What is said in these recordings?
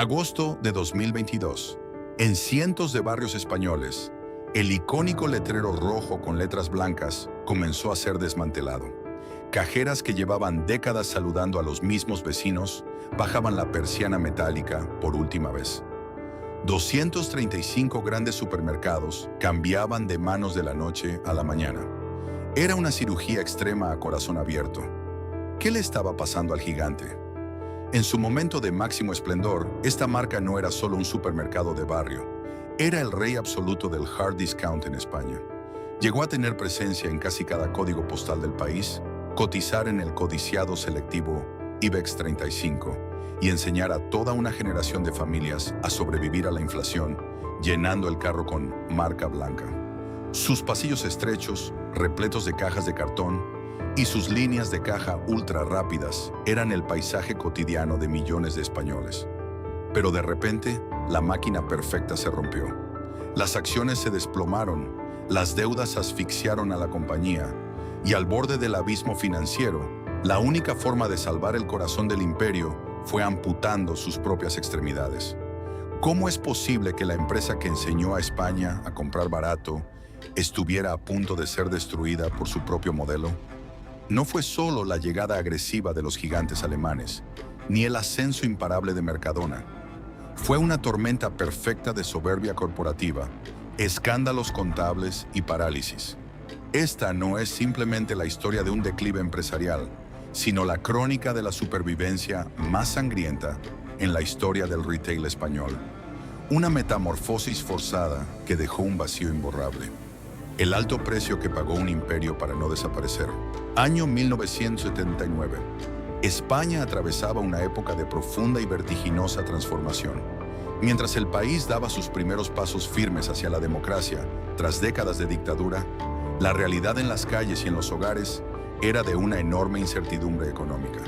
Agosto de 2022. En cientos de barrios españoles, el icónico letrero rojo con letras blancas comenzó a ser desmantelado. Cajeras que llevaban décadas saludando a los mismos vecinos bajaban la persiana metálica por última vez. 235 grandes supermercados cambiaban de manos de la noche a la mañana. Era una cirugía extrema a corazón abierto. ¿Qué le estaba pasando al gigante? En su momento de máximo esplendor, esta marca no era solo un supermercado de barrio, era el rey absoluto del hard discount en España. Llegó a tener presencia en casi cada código postal del país, cotizar en el codiciado selectivo IBEX 35 y enseñar a toda una generación de familias a sobrevivir a la inflación, llenando el carro con marca blanca. Sus pasillos estrechos, repletos de cajas de cartón, y sus líneas de caja ultra rápidas eran el paisaje cotidiano de millones de españoles. Pero de repente, la máquina perfecta se rompió. Las acciones se desplomaron, las deudas asfixiaron a la compañía, y al borde del abismo financiero, la única forma de salvar el corazón del imperio fue amputando sus propias extremidades. ¿Cómo es posible que la empresa que enseñó a España a comprar barato estuviera a punto de ser destruida por su propio modelo? No fue solo la llegada agresiva de los gigantes alemanes, ni el ascenso imparable de Mercadona. Fue una tormenta perfecta de soberbia corporativa, escándalos contables y parálisis. Esta no es simplemente la historia de un declive empresarial, sino la crónica de la supervivencia más sangrienta en la historia del retail español. Una metamorfosis forzada que dejó un vacío imborrable. El alto precio que pagó un imperio para no desaparecer. Año 1979. España atravesaba una época de profunda y vertiginosa transformación. Mientras el país daba sus primeros pasos firmes hacia la democracia, tras décadas de dictadura, la realidad en las calles y en los hogares era de una enorme incertidumbre económica.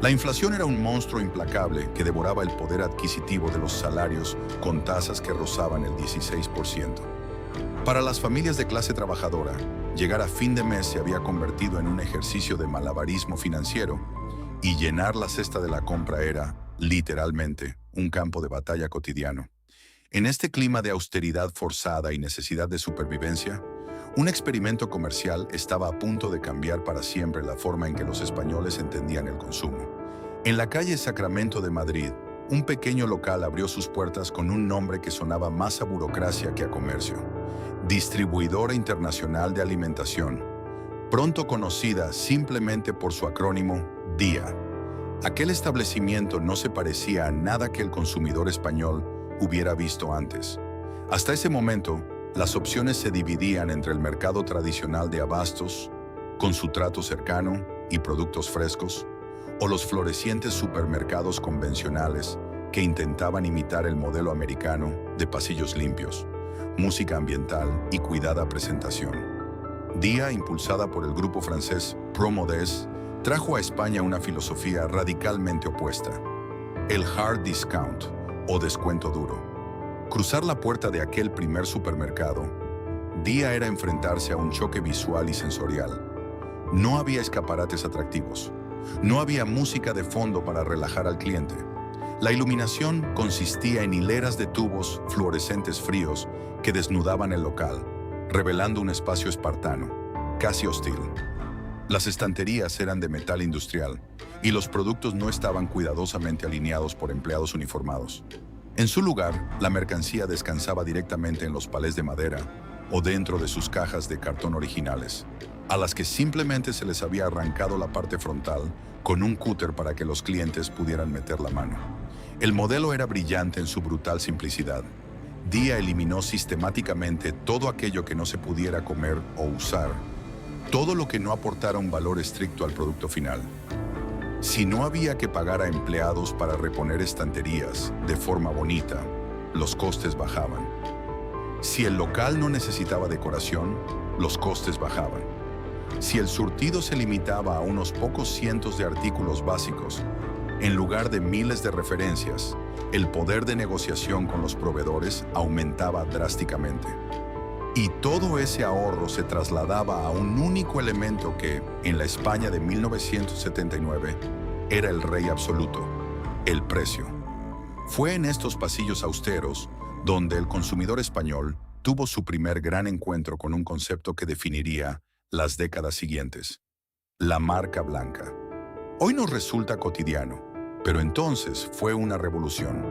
La inflación era un monstruo implacable que devoraba el poder adquisitivo de los salarios con tasas que rozaban el 16%. Para las familias de clase trabajadora, llegar a fin de mes se había convertido en un ejercicio de malabarismo financiero y llenar la cesta de la compra era, literalmente, un campo de batalla cotidiano. En este clima de austeridad forzada y necesidad de supervivencia, un experimento comercial estaba a punto de cambiar para siempre la forma en que los españoles entendían el consumo. En la calle Sacramento de Madrid, un pequeño local abrió sus puertas con un nombre que sonaba más a burocracia que a comercio: Distribuidora Internacional de Alimentación, pronto conocida simplemente por su acrónimo DIA. Aquel establecimiento no se parecía a nada que el consumidor español hubiera visto antes. Hasta ese momento, las opciones se dividían entre el mercado tradicional de abastos, con su trato cercano y productos frescos, o los florecientes supermercados convencionales que intentaban imitar el modelo americano de pasillos limpios, música ambiental y cuidada presentación. DIA, impulsada por el grupo francés Promodès, trajo a España una filosofía radicalmente opuesta: el hard discount, o descuento duro. Cruzar la puerta de aquel primer supermercado, DIA era enfrentarse a un choque visual y sensorial. No había escaparates atractivos. No había música de fondo para relajar al cliente. La iluminación consistía en hileras de tubos fluorescentes fríos que desnudaban el local, revelando un espacio espartano, casi hostil. Las estanterías eran de metal industrial y los productos no estaban cuidadosamente alineados por empleados uniformados. En su lugar, la mercancía descansaba directamente en los palés de madera o dentro de sus cajas de cartón originales, a las que simplemente se les había arrancado la parte frontal con un cúter para que los clientes pudieran meter la mano. El modelo era brillante en su brutal simplicidad. DIA eliminó sistemáticamente todo aquello que no se pudiera comer o usar, todo lo que no aportara un valor estricto al producto final. Si no había que pagar a empleados para reponer estanterías de forma bonita, los costes bajaban. Si el local no necesitaba decoración, los costes bajaban. Si el surtido se limitaba a unos pocos cientos de artículos básicos, en lugar de miles de referencias, el poder de negociación con los proveedores aumentaba drásticamente. Y todo ese ahorro se trasladaba a un único elemento que, en la España de 1979, era el rey absoluto: el precio. Fue en estos pasillos austeros donde el consumidor español tuvo su primer gran encuentro con un concepto que definiría las décadas siguientes: la marca blanca. Hoy nos resulta cotidiano, pero entonces fue una revolución.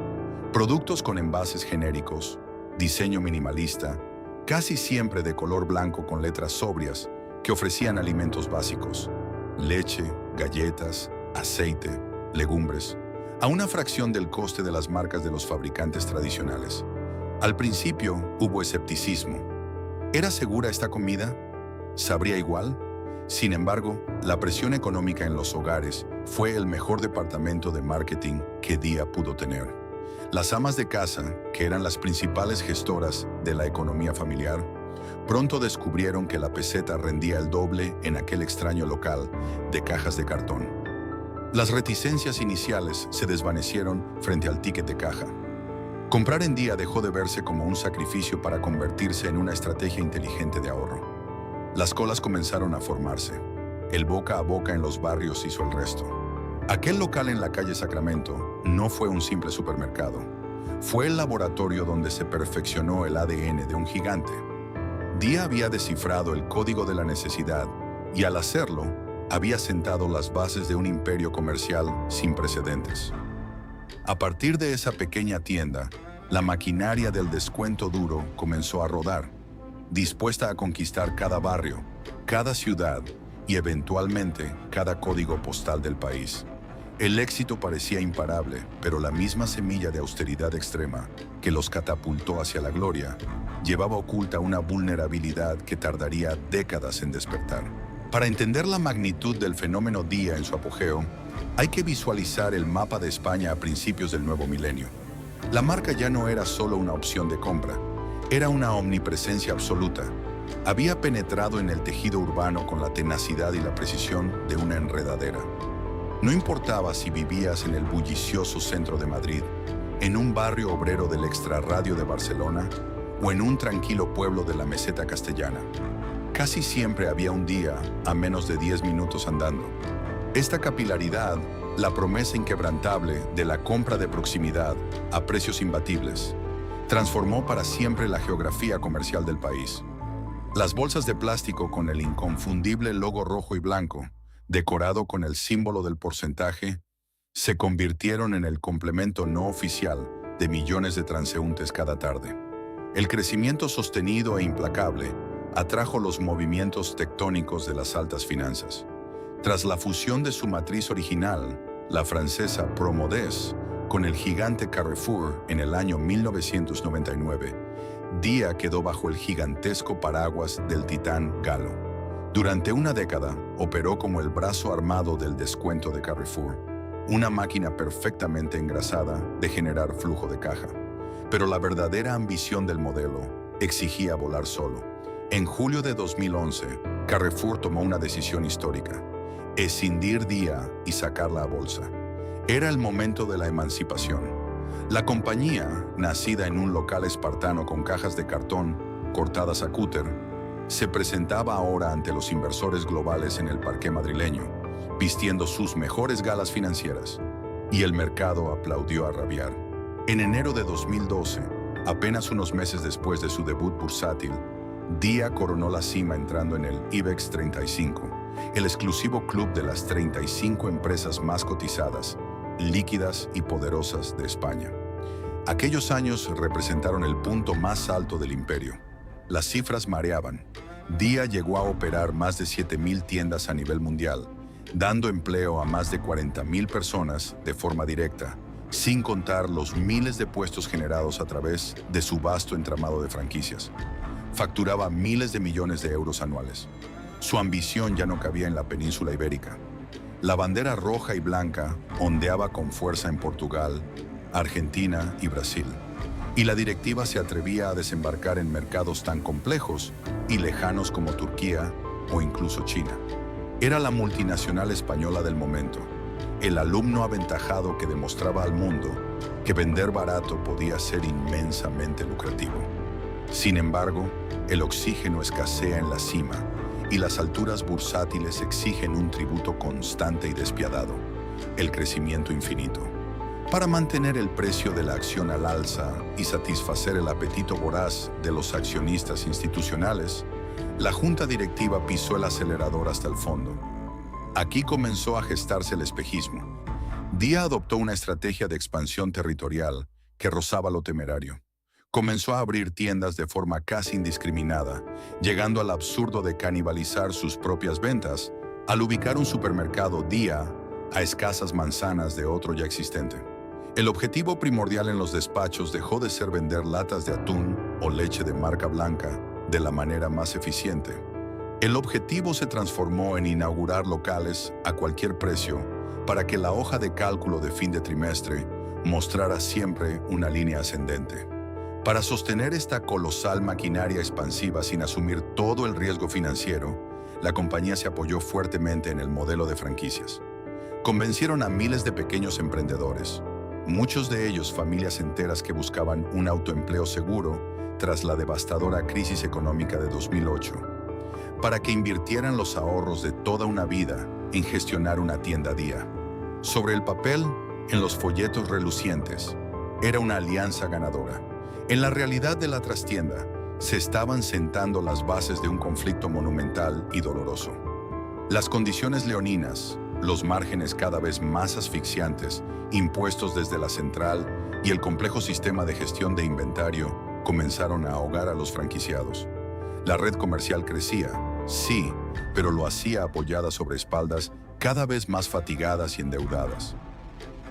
Productos con envases genéricos, diseño minimalista, casi siempre de color blanco con letras sobrias, que ofrecían alimentos básicos: leche, galletas, aceite, legumbres, a una fracción del coste de las marcas de los fabricantes tradicionales. Al principio hubo escepticismo. ¿Era segura esta comida? ¿Sabría igual? Sin embargo, la presión económica en los hogares fue el mejor departamento de marketing que Día pudo tener. Las amas de casa, que eran las principales gestoras de la economía familiar, pronto descubrieron que la peseta rendía el doble en aquel extraño local de cajas de cartón. Las reticencias iniciales se desvanecieron frente al ticket de caja. Comprar en Día dejó de verse como un sacrificio para convertirse en una estrategia inteligente de ahorro. Las colas comenzaron a formarse. El boca a boca en los barrios hizo el resto. Aquel local en la calle Sacramento no fue un simple supermercado. Fue el laboratorio donde se perfeccionó el ADN de un gigante. Día había descifrado el código de la necesidad y, al hacerlo, había sentado las bases de un imperio comercial sin precedentes. A partir de esa pequeña tienda, la maquinaria del descuento duro comenzó a rodar, dispuesta a conquistar cada barrio, cada ciudad y eventualmente cada código postal del país. El éxito parecía imparable, pero la misma semilla de austeridad extrema que los catapultó hacia la gloria llevaba oculta una vulnerabilidad que tardaría décadas en despertar. Para entender la magnitud del fenómeno Día en su apogeo, hay que visualizar el mapa de España a principios del nuevo milenio. La marca ya no era solo una opción de compra, era una omnipresencia absoluta. Había penetrado en el tejido urbano con la tenacidad y la precisión de una enredadera. No importaba si vivías en el bullicioso centro de Madrid, en un barrio obrero del extrarradio de Barcelona o en un tranquilo pueblo de la meseta castellana. Casi siempre había un Día a menos de 10 minutos andando. Esta capilaridad, la promesa inquebrantable de la compra de proximidad a precios imbatibles, transformó para siempre la geografía comercial del país. Las bolsas de plástico con el inconfundible logo rojo y blanco, decorado con el símbolo del porcentaje, se convirtieron en el complemento no oficial de millones de transeúntes cada tarde. El crecimiento sostenido e implacable atrajo los movimientos tectónicos de las altas finanzas. Tras la fusión de su matriz original, la francesa Promodés, con el gigante Carrefour en el año 1999, Día quedó bajo el gigantesco paraguas del titán Galo. Durante una década, operó como el brazo armado del descuento de Carrefour, una máquina perfectamente engrasada de generar flujo de caja. Pero la verdadera ambición del modelo exigía volar solo. En julio de 2011, Carrefour tomó una decisión histórica: escindir Día y sacarla a bolsa. Era el momento de la emancipación. La compañía, nacida en un local espartano con cajas de cartón cortadas a cúter, se presentaba ahora ante los inversores globales en el parqué madrileño, vistiendo sus mejores galas financieras, y el mercado aplaudió a rabiar. En enero de 2012, apenas unos meses después de su debut bursátil, Día coronó la cima entrando en el IBEX 35, el exclusivo club de las 35 empresas más cotizadas, líquidas y poderosas de España. Aquellos años representaron el punto más alto del imperio. Las cifras mareaban. Día llegó a operar más de 7,000 tiendas a nivel mundial, dando empleo a más de 40,000 personas de forma directa, sin contar los miles de puestos generados a través de su vasto entramado de franquicias. Facturaba miles de millones de euros anuales. Su ambición ya no cabía en la península ibérica. La bandera roja y blanca ondeaba con fuerza en Portugal, Argentina y Brasil, y la directiva se atrevía a desembarcar en mercados tan complejos y lejanos como Turquía o incluso China. Era la multinacional española del momento, el alumno aventajado que demostraba al mundo que vender barato podía ser inmensamente lucrativo. Sin embargo, el oxígeno escasea en la cima y las alturas bursátiles exigen un tributo constante y despiadado: el crecimiento infinito. Para mantener el precio de la acción al alza y satisfacer el apetito voraz de los accionistas institucionales, la junta directiva pisó el acelerador hasta el fondo. Aquí comenzó a gestarse el espejismo. Día adoptó una estrategia de expansión territorial que rozaba lo temerario. Comenzó a abrir tiendas de forma casi indiscriminada, llegando al absurdo de canibalizar sus propias ventas al ubicar un supermercado Día a escasas manzanas de otro ya existente. El objetivo primordial en los despachos dejó de ser vender latas de atún o leche de marca blanca de la manera más eficiente. El objetivo se transformó en inaugurar locales a cualquier precio para que la hoja de cálculo de fin de trimestre mostrara siempre una línea ascendente. Para sostener esta colosal maquinaria expansiva sin asumir todo el riesgo financiero, la compañía se apoyó fuertemente en el modelo de franquicias. Convencieron a miles de pequeños emprendedores, muchos de ellos familias enteras que buscaban un autoempleo seguro tras la devastadora crisis económica de 2008, para que invirtieran los ahorros de toda una vida en gestionar una tienda Día. Sobre el papel, en los folletos relucientes, era una alianza ganadora. En la realidad de la trastienda, se estaban sentando las bases de un conflicto monumental y doloroso. Las condiciones leoninas, los márgenes cada vez más asfixiantes, impuestos desde la central y el complejo sistema de gestión de inventario comenzaron a ahogar a los franquiciados. La red comercial crecía, sí, pero lo hacía apoyada sobre espaldas cada vez más fatigadas y endeudadas.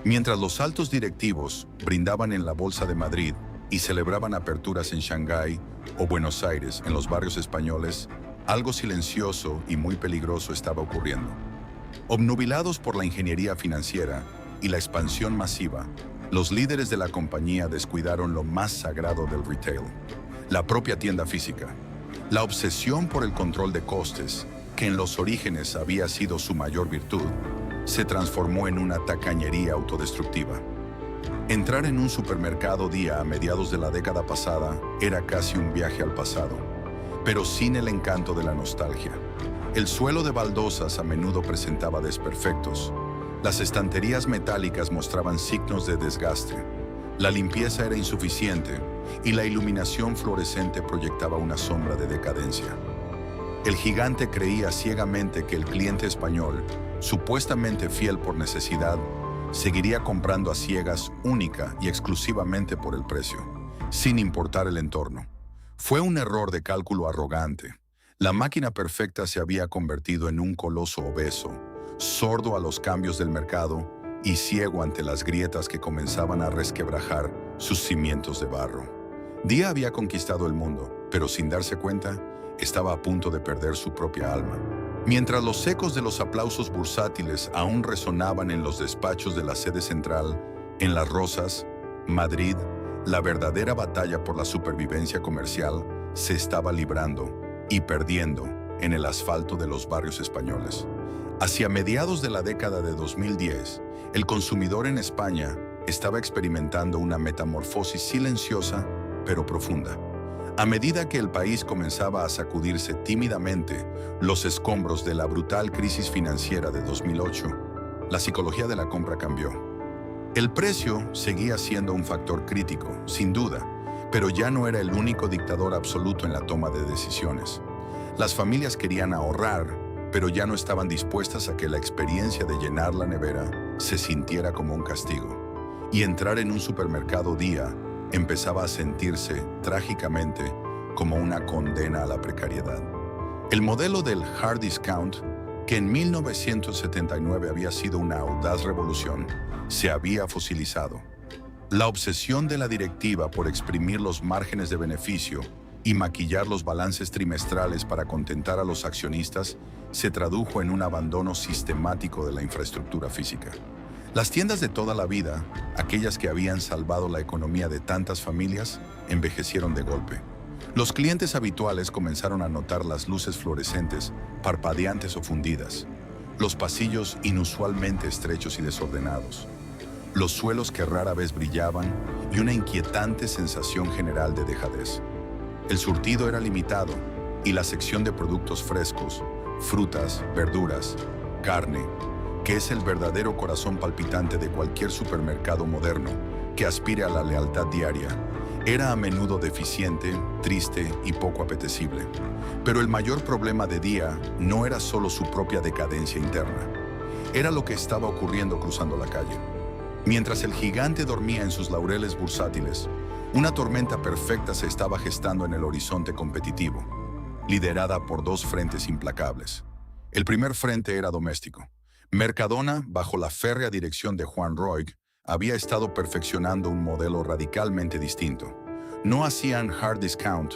Mientras los altos directivos brindaban en la Bolsa de Madrid y celebraban aperturas en Shanghái o Buenos Aires, en los barrios españoles, algo silencioso y muy peligroso estaba ocurriendo. Obnubilados por la ingeniería financiera y la expansión masiva, los líderes de la compañía descuidaron lo más sagrado del retail, la propia tienda física. La obsesión por el control de costes, que en los orígenes había sido su mayor virtud, se transformó en una tacañería autodestructiva. Entrar en un supermercado Día a mediados de la década pasada era casi un viaje al pasado, pero sin el encanto de la nostalgia. El suelo de baldosas a menudo presentaba desperfectos. Las estanterías metálicas mostraban signos de desgaste. La limpieza era insuficiente y la iluminación fluorescente proyectaba una sombra de decadencia. El gigante creía ciegamente que el cliente español, supuestamente fiel por necesidad, seguiría comprando a ciegas única y exclusivamente por el precio, sin importar el entorno. Fue un error de cálculo arrogante. La máquina perfecta se había convertido en un coloso obeso, sordo a los cambios del mercado y ciego ante las grietas que comenzaban a resquebrajar sus cimientos de barro. Día había conquistado el mundo, pero sin darse cuenta, estaba a punto de perder su propia alma. Mientras los ecos de los aplausos bursátiles aún resonaban en los despachos de la sede central, en Las Rozas, Madrid, la verdadera batalla por la supervivencia comercial se estaba librando y perdiendo en el asfalto de los barrios españoles. Hacia mediados de la década de 2010, el consumidor en España estaba experimentando una metamorfosis silenciosa pero profunda. A medida que el país comenzaba a sacudirse tímidamente los escombros de la brutal crisis financiera de 2008, la psicología de la compra cambió. El precio seguía siendo un factor crítico, sin duda, pero ya no era el único dictador absoluto en la toma de decisiones. Las familias querían ahorrar, pero ya no estaban dispuestas a que la experiencia de llenar la nevera se sintiera como un castigo. Y entrar en un supermercado Día empezaba a sentirse, trágicamente, como una condena a la precariedad. El modelo del hard discount, que en 1979 había sido una audaz revolución, se había fosilizado. La obsesión de la directiva por exprimir los márgenes de beneficio y maquillar los balances trimestrales para contentar a los accionistas se tradujo en un abandono sistemático de la infraestructura física. Las tiendas de toda la vida, aquellas que habían salvado la economía de tantas familias, envejecieron de golpe. Los clientes habituales comenzaron a notar las luces fluorescentes, parpadeantes o fundidas, los pasillos inusualmente estrechos y desordenados, los suelos que rara vez brillaban y una inquietante sensación general de dejadez. El surtido era limitado y la sección de productos frescos, frutas, verduras, carne, que es el verdadero corazón palpitante de cualquier supermercado moderno que aspire a la lealtad diaria, era a menudo deficiente, triste y poco apetecible. Pero el mayor problema de Día no era solo su propia decadencia interna, era lo que estaba ocurriendo cruzando la calle. Mientras el gigante dormía en sus laureles bursátiles, una tormenta perfecta se estaba gestando en el horizonte competitivo, liderada por dos frentes implacables. El primer frente era doméstico. Mercadona, bajo la férrea dirección de Juan Roig, había estado perfeccionando un modelo radicalmente distinto. No hacían hard discount,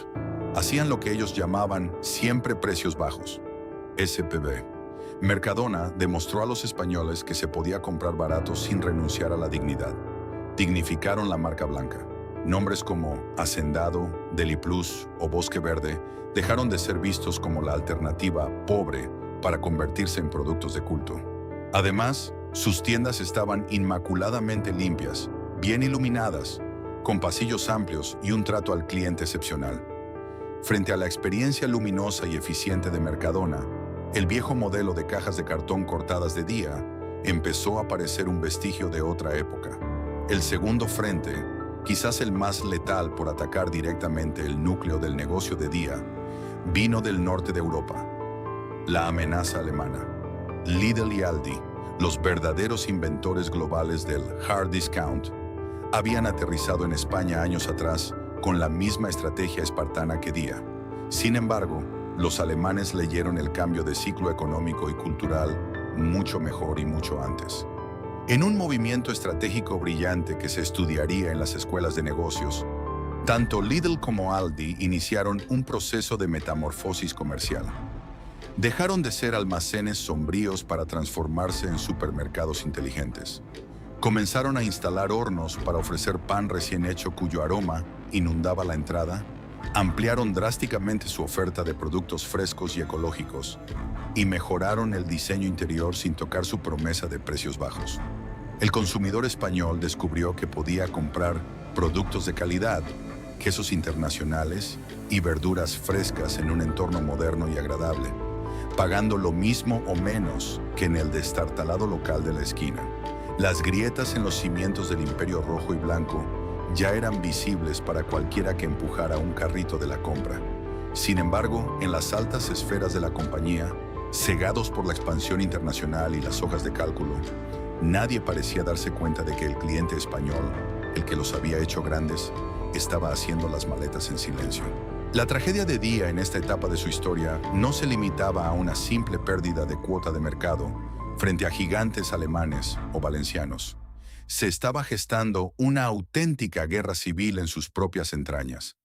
hacían lo que ellos llamaban siempre precios bajos, SPB. Mercadona demostró a los españoles que se podía comprar barato sin renunciar a la dignidad. Dignificaron la marca blanca. Nombres como Hacendado, Deli Plus o Bosque Verde dejaron de ser vistos como la alternativa pobre para convertirse en productos de culto. Además, sus tiendas estaban inmaculadamente limpias, bien iluminadas, con pasillos amplios y un trato al cliente excepcional. Frente a la experiencia luminosa y eficiente de Mercadona, el viejo modelo de cajas de cartón cortadas de Día empezó a parecer un vestigio de otra época. El segundo frente, quizás el más letal por atacar directamente el núcleo del negocio de Día, vino del norte de Europa. La amenaza alemana. Lidl y Aldi, los verdaderos inventores globales del hard discount, habían aterrizado en España años atrás con la misma estrategia espartana que Día. Sin embargo, los alemanes leyeron el cambio de ciclo económico y cultural mucho mejor y mucho antes. En un movimiento estratégico brillante que se estudiaría en las escuelas de negocios, tanto Lidl como Aldi iniciaron un proceso de metamorfosis comercial. Dejaron de ser almacenes sombríos para transformarse en supermercados inteligentes. Comenzaron a instalar hornos para ofrecer pan recién hecho cuyo aroma inundaba la entrada, ampliaron drásticamente su oferta de productos frescos y ecológicos y mejoraron el diseño interior sin tocar su promesa de precios bajos. El consumidor español descubrió que podía comprar productos de calidad, quesos internacionales y verduras frescas en un entorno moderno y agradable, pagando lo mismo o menos que en el destartalado local de la esquina. Las grietas en los cimientos del Imperio Rojo y Blanco ya eran visibles para cualquiera que empujara un carrito de la compra. Sin embargo, en las altas esferas de la compañía, cegados por la expansión internacional y las hojas de cálculo, nadie parecía darse cuenta de que el cliente español, el que los había hecho grandes, estaba haciendo las maletas en silencio. La tragedia de Día en esta etapa de su historia no se limitaba a una simple pérdida de cuota de mercado frente a gigantes alemanes o valencianos. Se estaba gestando una auténtica guerra civil en sus propias entrañas.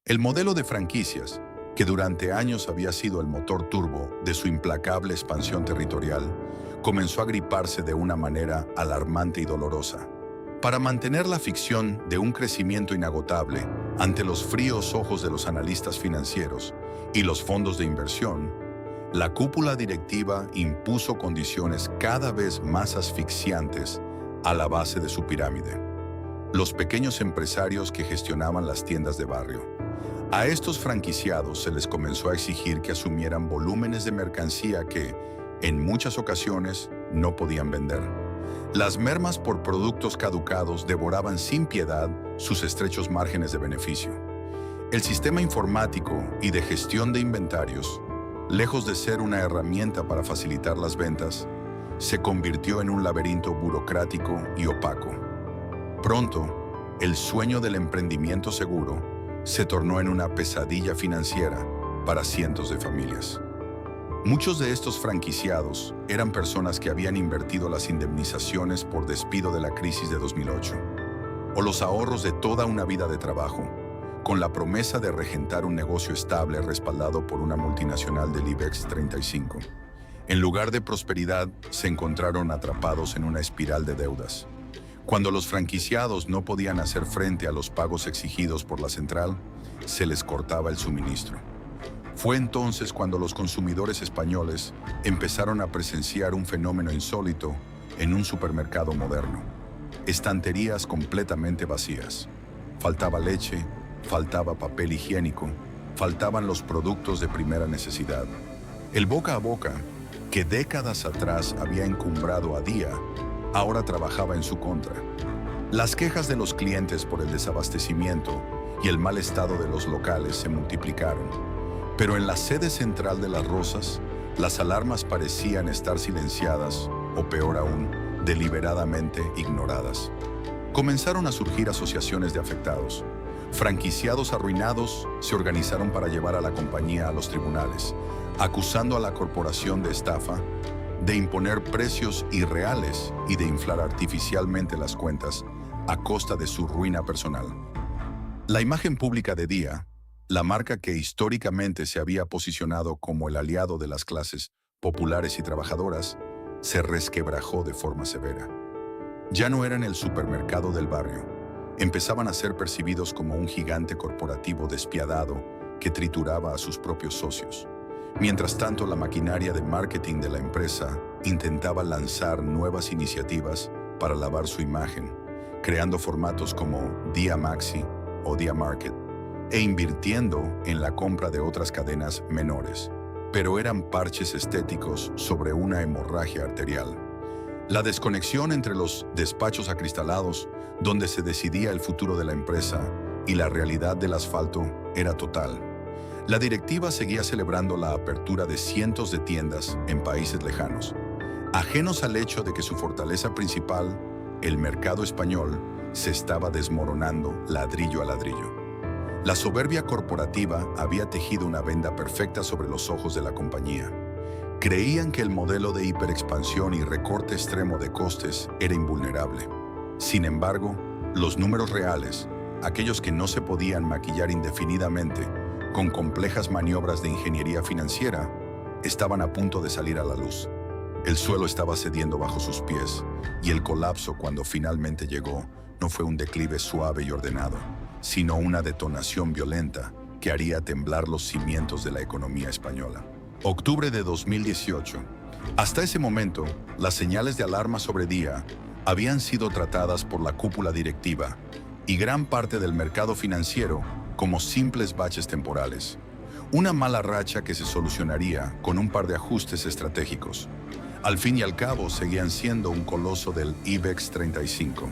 El modelo de franquicias, que durante años había sido el motor turbo de su implacable expansión territorial, comenzó a griparse de una manera alarmante y dolorosa. Para mantener la ficción de un crecimiento inagotable ante los fríos ojos de los analistas financieros y los fondos de inversión, la cúpula directiva impuso condiciones cada vez más asfixiantes a la base de su pirámide. Los pequeños empresarios que gestionaban las tiendas de barrio. A estos franquiciados se les comenzó a exigir que asumieran volúmenes de mercancía que, en muchas ocasiones, no podían vender. Las mermas por productos caducados devoraban sin piedad sus estrechos márgenes de beneficio. El sistema informático y de gestión de inventarios, lejos de ser una herramienta para facilitar las ventas, se convirtió en un laberinto burocrático y opaco. Pronto, el sueño del emprendimiento seguro se tornó en una pesadilla financiera para cientos de familias. Muchos de estos franquiciados eran personas que habían invertido las indemnizaciones por despido de la crisis de 2008, o los ahorros de toda una vida de trabajo, con la promesa de regentar un negocio estable respaldado por una multinacional del IBEX 35. En lugar de prosperidad, se encontraron atrapados en una espiral de deudas. Cuando los franquiciados no podían hacer frente a los pagos exigidos por la central, se les cortaba el suministro. Fue entonces cuando los consumidores españoles empezaron a presenciar un fenómeno insólito en un supermercado moderno. Estanterías completamente vacías. Faltaba leche, faltaba papel higiénico, faltaban los productos de primera necesidad. El boca a boca, que décadas atrás había encumbrado a Día, ahora trabajaba en su contra. Las quejas de los clientes por el desabastecimiento y el mal estado de los locales se multiplicaron, pero en la sede central de Las Rosas, las alarmas parecían estar silenciadas, o peor aún, deliberadamente ignoradas. Comenzaron a surgir asociaciones de afectados. Franquiciados arruinados se organizaron para llevar a la compañía a los tribunales, acusando a la corporación de estafa, de imponer precios irreales y de inflar artificialmente las cuentas a costa de su ruina personal. La imagen pública de Día, la marca que históricamente se había posicionado como el aliado de las clases populares y trabajadoras, se resquebrajó de forma severa. Ya no eran el supermercado del barrio. Empezaban a ser percibidos como un gigante corporativo despiadado que trituraba a sus propios socios. Mientras tanto, la maquinaria de marketing de la empresa intentaba lanzar nuevas iniciativas para lavar su imagen, creando formatos como Día Maxi o Día Market, e invirtiendo en la compra de otras cadenas menores. Pero eran parches estéticos sobre una hemorragia arterial. La desconexión entre los despachos acristalados, donde se decidía el futuro de la empresa, y la realidad del asfalto era total. La directiva seguía celebrando la apertura de cientos de tiendas en países lejanos, ajenos al hecho de que su fortaleza principal, el mercado español, se estaba desmoronando ladrillo a ladrillo. La soberbia corporativa había tejido una venda perfecta sobre los ojos de la compañía. Creían que el modelo de hiperexpansión y recorte extremo de costes era invulnerable. Sin embargo, los números reales, aquellos que no se podían maquillar indefinidamente con complejas maniobras de ingeniería financiera, estaban a punto de salir a la luz. El suelo estaba cediendo bajo sus pies, y el colapso, cuando finalmente llegó, no fue un declive suave y ordenado, sino una detonación violenta que haría temblar los cimientos de la economía española. Octubre de 2018. Hasta ese momento, las señales de alarma sobre Día habían sido tratadas por la cúpula directiva y gran parte del mercado financiero como simples baches temporales. Una mala racha que se solucionaría con un par de ajustes estratégicos. Al fin y al cabo, seguían siendo un coloso del IBEX 35.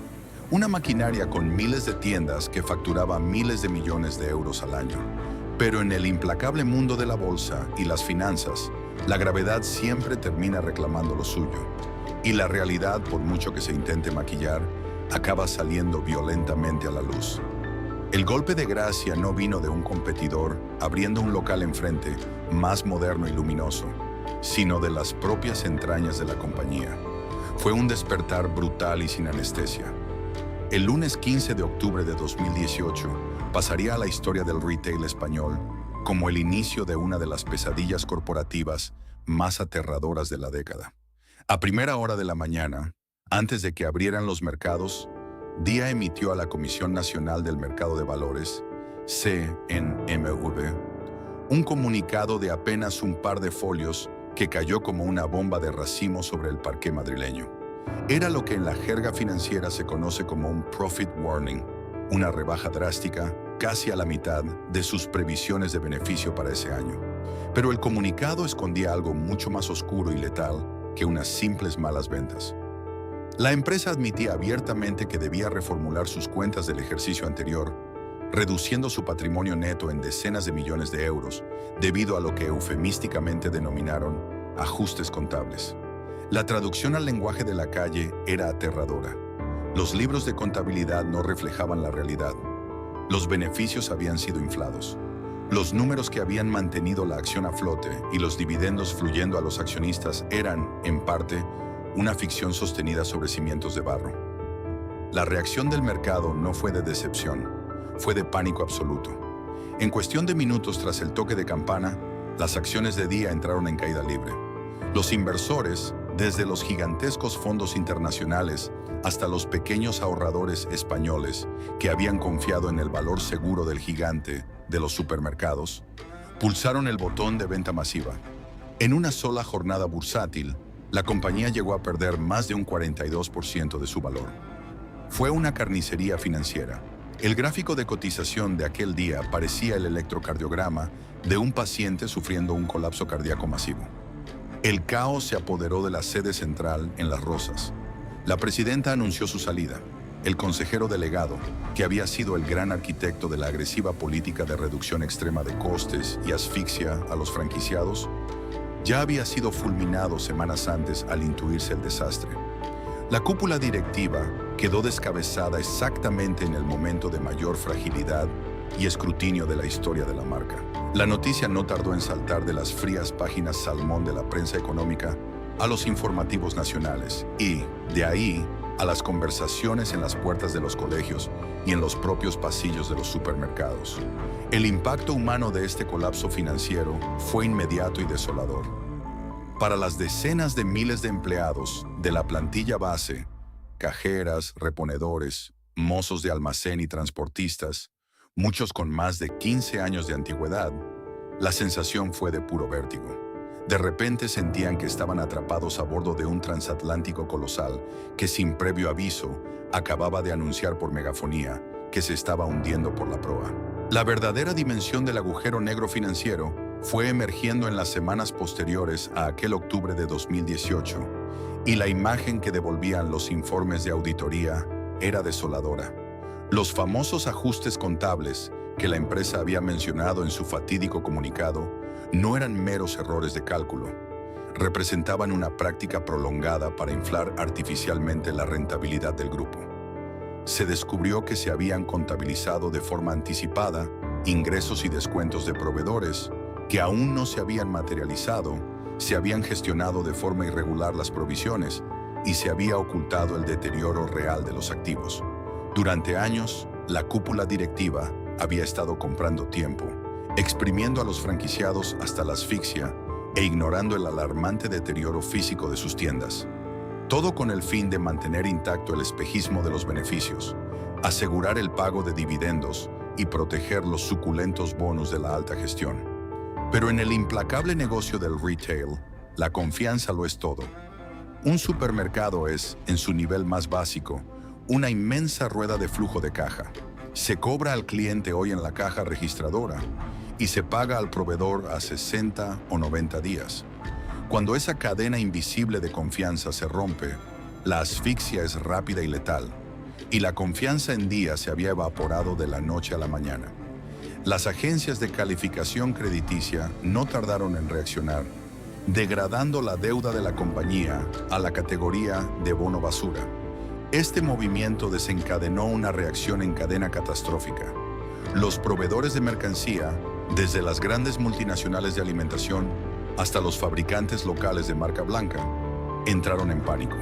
Una maquinaria con miles de tiendas que facturaba miles de millones de euros al año. Pero en el implacable mundo de la bolsa y las finanzas, la gravedad siempre termina reclamando lo suyo. Y la realidad, por mucho que se intente maquillar, acaba saliendo violentamente a la luz. El golpe de gracia no vino de un competidor abriendo un local enfrente más moderno y luminoso, sino de las propias entrañas de la compañía. Fue un despertar brutal y sin anestesia. El lunes 15 de octubre de 2018 pasaría a la historia del retail español como el inicio de una de las pesadillas corporativas más aterradoras de la década. A primera hora de la mañana, antes de que abrieran los mercados, Día emitió a la Comisión Nacional del Mercado de Valores, CNMV, un comunicado de apenas un par de folios que cayó como una bomba de racimo sobre el parqué madrileño. Era lo que en la jerga financiera se conoce como un profit warning, una rebaja drástica, casi a la mitad, de sus previsiones de beneficio para ese año. Pero el comunicado escondía algo mucho más oscuro y letal que unas simples malas ventas. La empresa admitía abiertamente que debía reformular sus cuentas del ejercicio anterior, reduciendo su patrimonio neto en decenas de millones de euros, debido a lo que eufemísticamente denominaron ajustes contables. La traducción al lenguaje de la calle era aterradora. Los libros de contabilidad no reflejaban la realidad. Los beneficios habían sido inflados. Los números que habían mantenido la acción a flote y los dividendos fluyendo a los accionistas eran, en parte, una ficción sostenida sobre cimientos de barro. La reacción del mercado no fue de decepción, fue de pánico absoluto. En cuestión de minutos tras el toque de campana, las acciones de Día entraron en caída libre. Los inversores, desde los gigantescos fondos internacionales hasta los pequeños ahorradores españoles que habían confiado en el valor seguro del gigante de los supermercados, pulsaron el botón de venta masiva. En una sola jornada bursátil, la compañía llegó a perder más de un 42% de su valor. Fue una carnicería financiera. El gráfico de cotización de aquel día parecía el electrocardiograma de un paciente sufriendo un colapso cardíaco masivo. El caos se apoderó de la sede central en Las Rozas. La presidenta anunció su salida. El consejero delegado, que había sido el gran arquitecto de la agresiva política de reducción extrema de costes y asfixia a los franquiciados, ya había sido fulminado semanas antes al intuirse el desastre. La cúpula directiva quedó descabezada exactamente en el momento de mayor fragilidad y escrutinio de la historia de la marca. La noticia no tardó en saltar de las frías páginas salmón de la prensa económica a los informativos nacionales y, de ahí, a las conversaciones en las puertas de los colegios y en los propios pasillos de los supermercados. El impacto humano de este colapso financiero fue inmediato y desolador. Para las decenas de miles de empleados de la plantilla base, cajeras, reponedores, mozos de almacén y transportistas, muchos con más de 15 años de antigüedad, la sensación fue de puro vértigo. De repente sentían que estaban atrapados a bordo de un transatlántico colosal que sin previo aviso acababa de anunciar por megafonía que se estaba hundiendo por la proa. La verdadera dimensión del agujero negro financiero fue emergiendo en las semanas posteriores a aquel octubre de 2018, y la imagen que devolvían los informes de auditoría era desoladora. Los famosos ajustes contables que la empresa había mencionado en su fatídico comunicado no eran meros errores de cálculo. Representaban una práctica prolongada para inflar artificialmente la rentabilidad del grupo. Se descubrió que se habían contabilizado de forma anticipada ingresos y descuentos de proveedores que aún no se habían materializado, se habían gestionado de forma irregular las provisiones y se había ocultado el deterioro real de los activos. Durante años, la cúpula directiva había estado comprando tiempo, exprimiendo a los franquiciados hasta la asfixia e ignorando el alarmante deterioro físico de sus tiendas. Todo con el fin de mantener intacto el espejismo de los beneficios, asegurar el pago de dividendos y proteger los suculentos bonos de la alta gestión. Pero en el implacable negocio del retail, la confianza lo es todo. Un supermercado es, en su nivel más básico, una inmensa rueda de flujo de caja. Se cobra al cliente hoy en la caja registradora y se paga al proveedor a 60 o 90 días. Cuando esa cadena invisible de confianza se rompe, la asfixia es rápida y letal, y la confianza en días se había evaporado de la noche a la mañana. Las agencias de calificación crediticia no tardaron en reaccionar, degradando la deuda de la compañía a la categoría de bono basura. Este movimiento desencadenó una reacción en cadena catastrófica. Los proveedores de mercancía, desde las grandes multinacionales de alimentación hasta los fabricantes locales de marca blanca, entraron en pánico.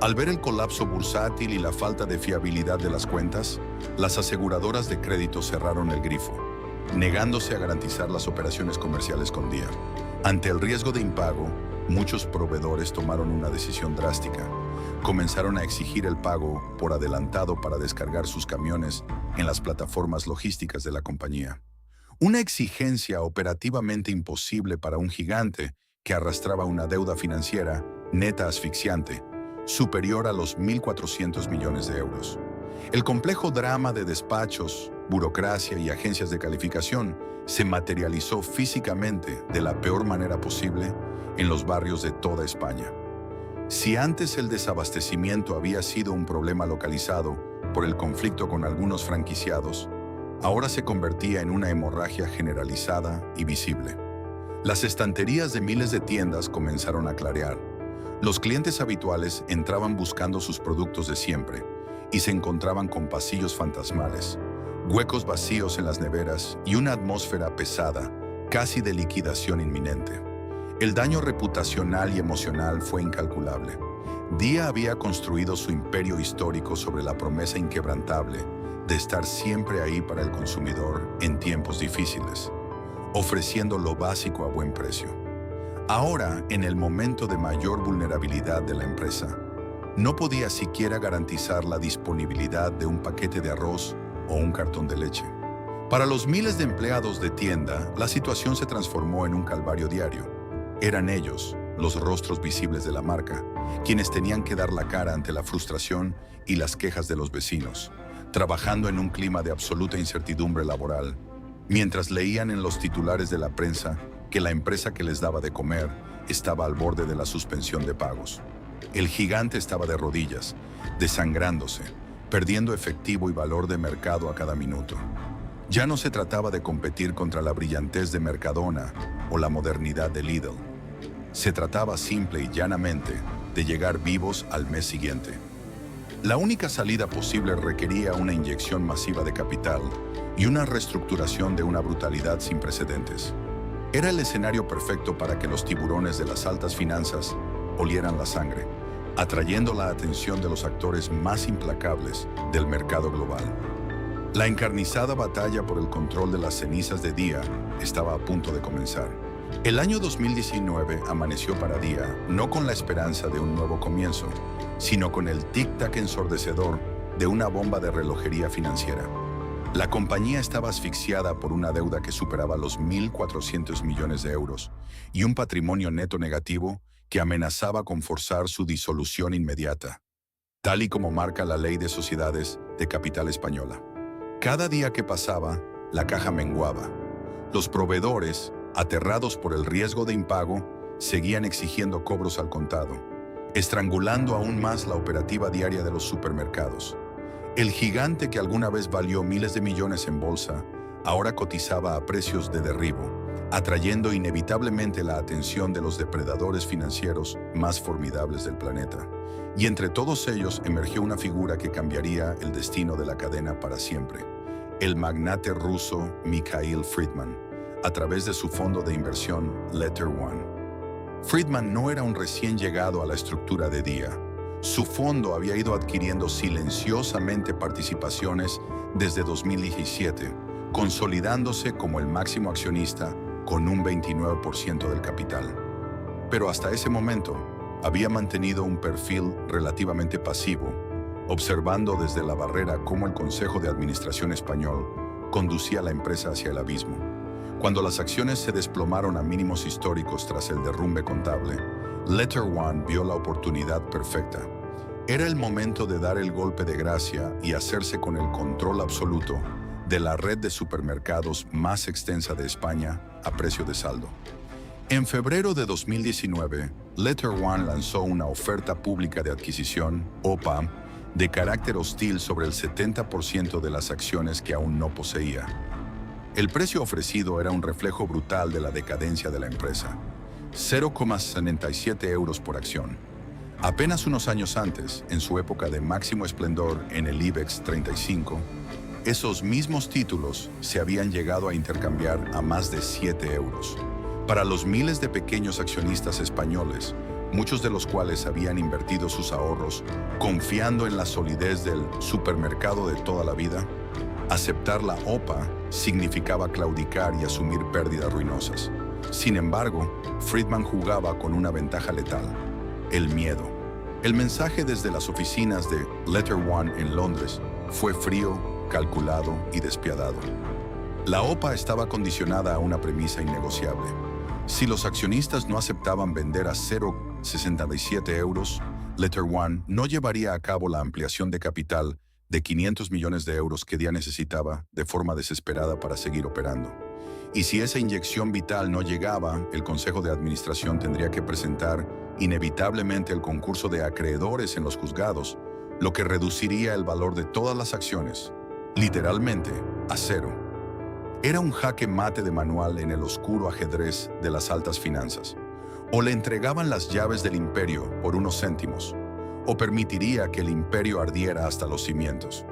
Al ver el colapso bursátil y la falta de fiabilidad de las cuentas, las aseguradoras de crédito cerraron el grifo, negándose a garantizar las operaciones comerciales con día. Ante el riesgo de impago, muchos proveedores tomaron una decisión drástica. Comenzaron a exigir el pago por adelantado para descargar sus camiones en las plataformas logísticas de la compañía. Una exigencia operativamente imposible para un gigante que arrastraba una deuda financiera neta asfixiante, superior a los 1.400 millones de euros. El complejo drama de despachos, burocracia y agencias de calificación se materializó físicamente de la peor manera posible en los barrios de toda España. Si antes el desabastecimiento había sido un problema localizado por el conflicto con algunos franquiciados, ahora se convertía en una hemorragia generalizada y visible. Las estanterías de miles de tiendas comenzaron a clarear. Los clientes habituales entraban buscando sus productos de siempre y se encontraban con pasillos fantasmales, huecos vacíos en las neveras y una atmósfera pesada, casi de liquidación inminente. El daño reputacional y emocional fue incalculable. Día había construido su imperio histórico sobre la promesa inquebrantable de estar siempre ahí para el consumidor en tiempos difíciles, ofreciendo lo básico a buen precio. Ahora, en el momento de mayor vulnerabilidad de la empresa, no podía siquiera garantizar la disponibilidad de un paquete de arroz o un cartón de leche. Para los miles de empleados de tienda, la situación se transformó en un calvario diario. Eran ellos, los rostros visibles de la marca, quienes tenían que dar la cara ante la frustración y las quejas de los vecinos, trabajando en un clima de absoluta incertidumbre laboral, mientras leían en los titulares de la prensa que la empresa que les daba de comer estaba al borde de la suspensión de pagos. El gigante estaba de rodillas, desangrándose, perdiendo efectivo y valor de mercado a cada minuto. Ya no se trataba de competir contra la brillantez de Mercadona o la modernidad de Lidl. Se trataba simple y llanamente de llegar vivos al mes siguiente. La única salida posible requería una inyección masiva de capital y una reestructuración de una brutalidad sin precedentes. Era el escenario perfecto para que los tiburones de las altas finanzas olieran la sangre, atrayendo la atención de los actores más implacables del mercado global. La encarnizada batalla por el control de las cenizas de Día estaba a punto de comenzar. El año 2019 amaneció para Día no con la esperanza de un nuevo comienzo, sino con el tic-tac ensordecedor de una bomba de relojería financiera. La compañía estaba asfixiada por una deuda que superaba los 1.400 millones de euros y un patrimonio neto negativo que amenazaba con forzar su disolución inmediata, tal y como marca la Ley de Sociedades de Capital Española. Cada día que pasaba, la caja menguaba. Los proveedores, aterrados por el riesgo de impago, seguían exigiendo cobros al contado, estrangulando aún más la operativa diaria de los supermercados. El gigante que alguna vez valió miles de millones en bolsa, ahora cotizaba a precios de derribo, atrayendo inevitablemente la atención de los depredadores financieros más formidables del planeta. Y entre todos ellos emergió una figura que cambiaría el destino de la cadena para siempre: el magnate ruso Mikhail Friedman, a través de su fondo de inversión LetterOne. Friedman no era un recién llegado a la estructura de Día. Su fondo había ido adquiriendo silenciosamente participaciones desde 2017, consolidándose como el máximo accionista con un 29% del capital. Pero hasta ese momento, había mantenido un perfil relativamente pasivo, observando desde la barrera cómo el Consejo de Administración español conducía la empresa hacia el abismo. Cuando las acciones se desplomaron a mínimos históricos tras el derrumbe contable, LetterOne vio la oportunidad perfecta. Era el momento de dar el golpe de gracia y hacerse con el control absoluto de la red de supermercados más extensa de España a precio de saldo. En febrero de 2019, LetterOne lanzó una oferta pública de adquisición, OPA, de carácter hostil sobre el 70% de las acciones que aún no poseía. El precio ofrecido era un reflejo brutal de la decadencia de la empresa: 0,67 euros por acción. Apenas unos años antes, en su época de máximo esplendor en el IBEX 35, esos mismos títulos se habían llegado a intercambiar a más de 7 euros. Para los miles de pequeños accionistas españoles, muchos de los cuales habían invertido sus ahorros confiando en la solidez del supermercado de toda la vida, aceptar la OPA significaba claudicar y asumir pérdidas ruinosas. Sin embargo, Friedman jugaba con una ventaja letal: el miedo. El mensaje desde las oficinas de LetterOne en Londres fue frío, calculado y despiadado. La OPA estaba condicionada a una premisa innegociable: si los accionistas no aceptaban vender a 0,67 euros, LetterOne no llevaría a cabo la ampliación de capital de 500 millones de euros que Día necesitaba de forma desesperada para seguir operando. Y si esa inyección vital no llegaba, el Consejo de Administración tendría que presentar inevitablemente el concurso de acreedores en los juzgados, lo que reduciría el valor de todas las acciones, literalmente, a cero. Era un jaque mate de manual en el oscuro ajedrez de las altas finanzas. O le entregaban las llaves del imperio por unos céntimos, o permitiría que el imperio ardiera hasta los cimientos.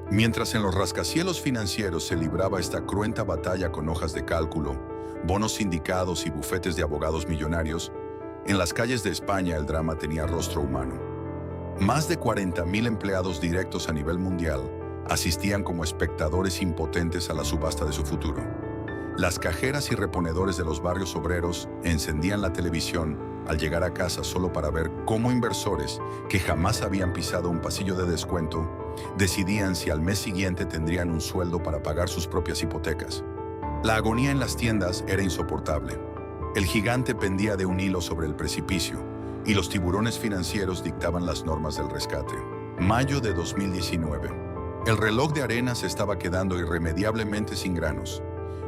Mientras en los rascacielos financieros se libraba esta cruenta batalla con hojas de cálculo, bonos sindicados y bufetes de abogados millonarios, en las calles de España el drama tenía rostro humano. Más de 40.000 empleados directos a nivel mundial asistían como espectadores impotentes a la subasta de su futuro. Las cajeras y reponedores de los barrios obreros encendían la televisión al llegar a casa solo para ver cómo inversores que jamás habían pisado un pasillo de descuento decidían si al mes siguiente tendrían un sueldo para pagar sus propias hipotecas. La agonía en las tiendas era insoportable. El gigante pendía de un hilo sobre el precipicio y los tiburones financieros dictaban las normas del rescate. Mayo de 2019. El reloj de arena se estaba quedando irremediablemente sin granos.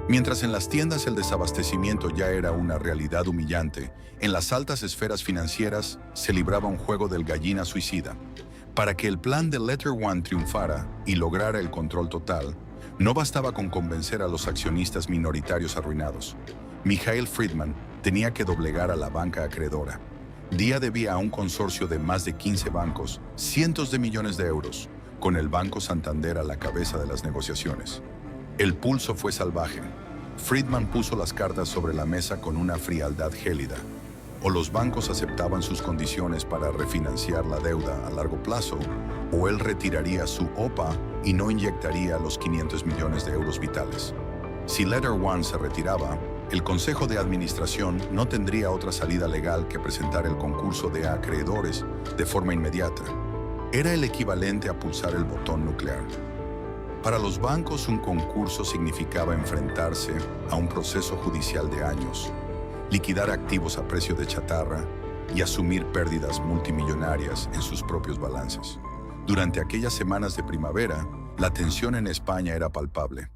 Mientras en las tiendas el desabastecimiento ya era una realidad humillante, en las altas esferas financieras se libraba un juego del gallina suicida. Para que el plan de Letter One triunfara y lograra el control total, no bastaba con convencer a los accionistas minoritarios arruinados. Mikhail Friedman tenía que doblegar a la banca acreedora. Día debía a un consorcio de más de 15 bancos cientos de millones de euros, con el Banco Santander a la cabeza de las negociaciones. El pulso fue salvaje. Friedman puso las cartas sobre la mesa con una frialdad gélida. O los bancos aceptaban sus condiciones para refinanciar la deuda a largo plazo, o él retiraría su OPA y no inyectaría los 500 millones de euros vitales. Si Letter One se retiraba, el Consejo de Administración no tendría otra salida legal que presentar el concurso de acreedores de forma inmediata. Era el equivalente a pulsar el botón nuclear. Para los bancos, un concurso significaba enfrentarse a un proceso judicial de años, liquidar activos a precio de chatarra y asumir pérdidas multimillonarias en sus propios balances. Durante aquellas semanas de primavera, la tensión en España era palpable.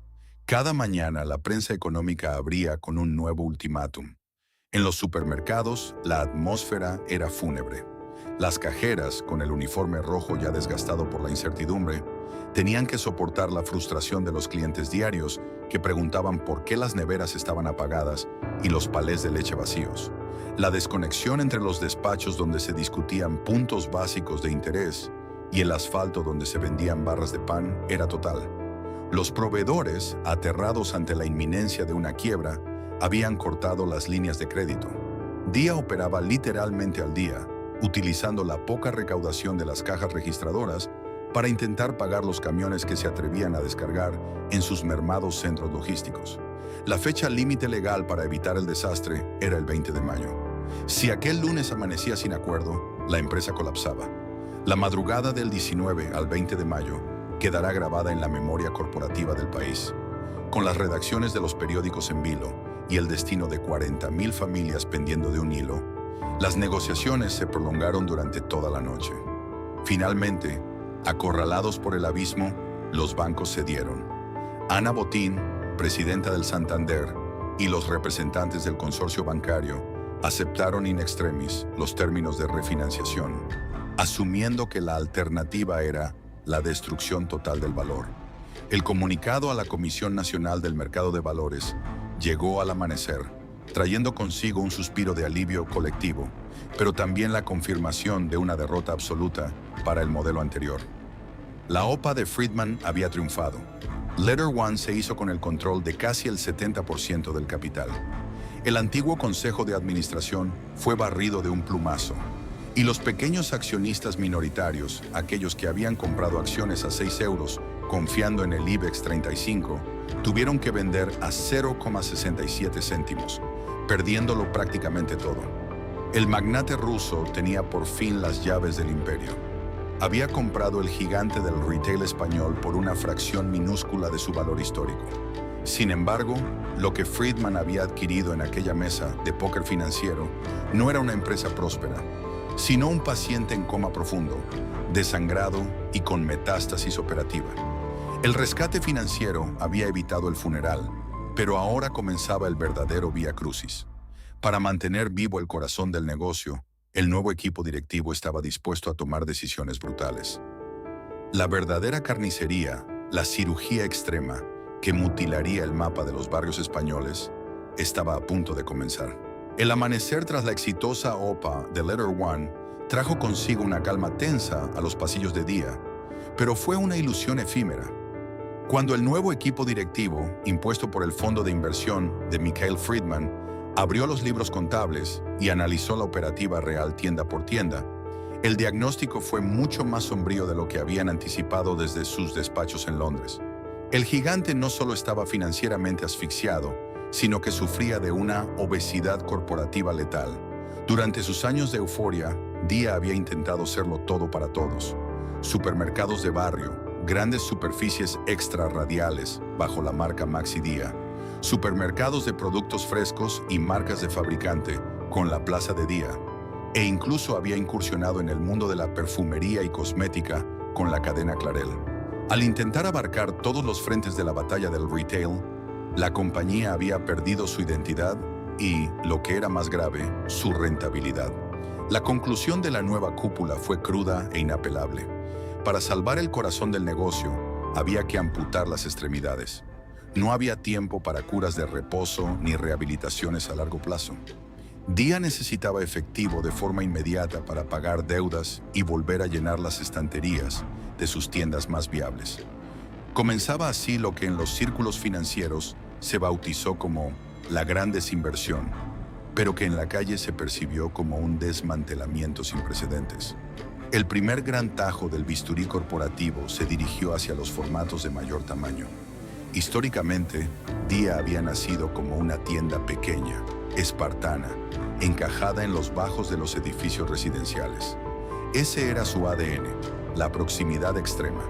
Cada mañana la prensa económica abría con un nuevo ultimátum. En los supermercados, la atmósfera era fúnebre. Las cajeras, con el uniforme rojo ya desgastado por la incertidumbre, tenían que soportar la frustración de los clientes diarios que preguntaban por qué las neveras estaban apagadas y los palés de leche vacíos. La desconexión entre los despachos donde se discutían puntos básicos de interés y el asfalto donde se vendían barras de pan era total. Los proveedores, aterrados ante la inminencia de una quiebra, habían cortado las líneas de crédito. Día operaba literalmente al día, utilizando la poca recaudación de las cajas registradoras para intentar pagar los camiones que se atrevían a descargar en sus mermados centros logísticos. La fecha límite legal para evitar el desastre era el 20 de mayo. Si aquel lunes amanecía sin acuerdo, la empresa colapsaba. La madrugada del 19 al 20 de mayo quedará grabada en la memoria corporativa del país. Con las redacciones de los periódicos en vilo y el destino de 40.000 familias pendiendo de un hilo, las negociaciones se prolongaron durante toda la noche. Finalmente, acorralados por el abismo, los bancos cedieron. Ana Botín, presidenta del Santander, y los representantes del consorcio bancario aceptaron in extremis los términos de refinanciación, asumiendo que la alternativa era la destrucción total del valor. El comunicado a la Comisión Nacional del Mercado de Valores llegó al amanecer, trayendo consigo un suspiro de alivio colectivo, pero también la confirmación de una derrota absoluta para el modelo anterior. La OPA de Friedman había triunfado. Letter One se hizo con el control de casi el 70% del capital. El antiguo Consejo de Administración fue barrido de un plumazo, y los pequeños accionistas minoritarios, aquellos que habían comprado acciones a 6 euros confiando en el IBEX 35, tuvieron que vender a 0,67 céntimos, perdiéndolo prácticamente todo. El magnate ruso tenía por fin las llaves del imperio. Había comprado el gigante del retail español por una fracción minúscula de su valor histórico. Sin embargo, lo que Friedman había adquirido en aquella mesa de póker financiero no era una empresa próspera, sino un paciente en coma profundo, desangrado y con metástasis operativa. El rescate financiero había evitado el funeral, pero ahora comenzaba el verdadero vía crucis. Para mantener vivo el corazón del negocio, el nuevo equipo directivo estaba dispuesto a tomar decisiones brutales. La verdadera carnicería, la cirugía extrema, que mutilaría el mapa de los barrios españoles, estaba a punto de comenzar. El amanecer tras la exitosa OPA de Letter One trajo consigo una calma tensa a los pasillos de día, pero fue una ilusión efímera. Cuando el nuevo equipo directivo, impuesto por el fondo de inversión de Mikhail Friedman, abrió los libros contables y analizó la operativa real tienda por tienda, el diagnóstico fue mucho más sombrío de lo que habían anticipado desde sus despachos en Londres. El gigante no solo estaba financieramente asfixiado, sino que sufría de una obesidad corporativa letal. Durante sus años de euforia, Día había intentado serlo todo para todos. Supermercados de barrio, grandes superficies extrarradiales bajo la marca Maxi Día, supermercados de productos frescos y marcas de fabricante con la Plaza de Día, e incluso había incursionado en el mundo de la perfumería y cosmética con la cadena Clarel. Al intentar abarcar todos los frentes de la batalla del retail, La compañía había perdido su identidad y, lo que era más grave, su rentabilidad. La conclusión de la nueva cúpula fue cruda e inapelable. Para salvar el corazón del negocio, había que amputar las extremidades. No había tiempo para curas de reposo ni rehabilitaciones a largo plazo. Día necesitaba efectivo de forma inmediata para pagar deudas y volver a llenar las estanterías de sus tiendas más viables. Comenzaba así lo que en los círculos financieros se bautizó como la gran desinversión, pero que en la calle se percibió como un desmantelamiento sin precedentes. El primer gran tajo del bisturí corporativo se dirigió hacia los formatos de mayor tamaño. Históricamente, Día había nacido como una tienda pequeña, espartana, encajada en los bajos de los edificios residenciales. Ese era su ADN, la proximidad extrema.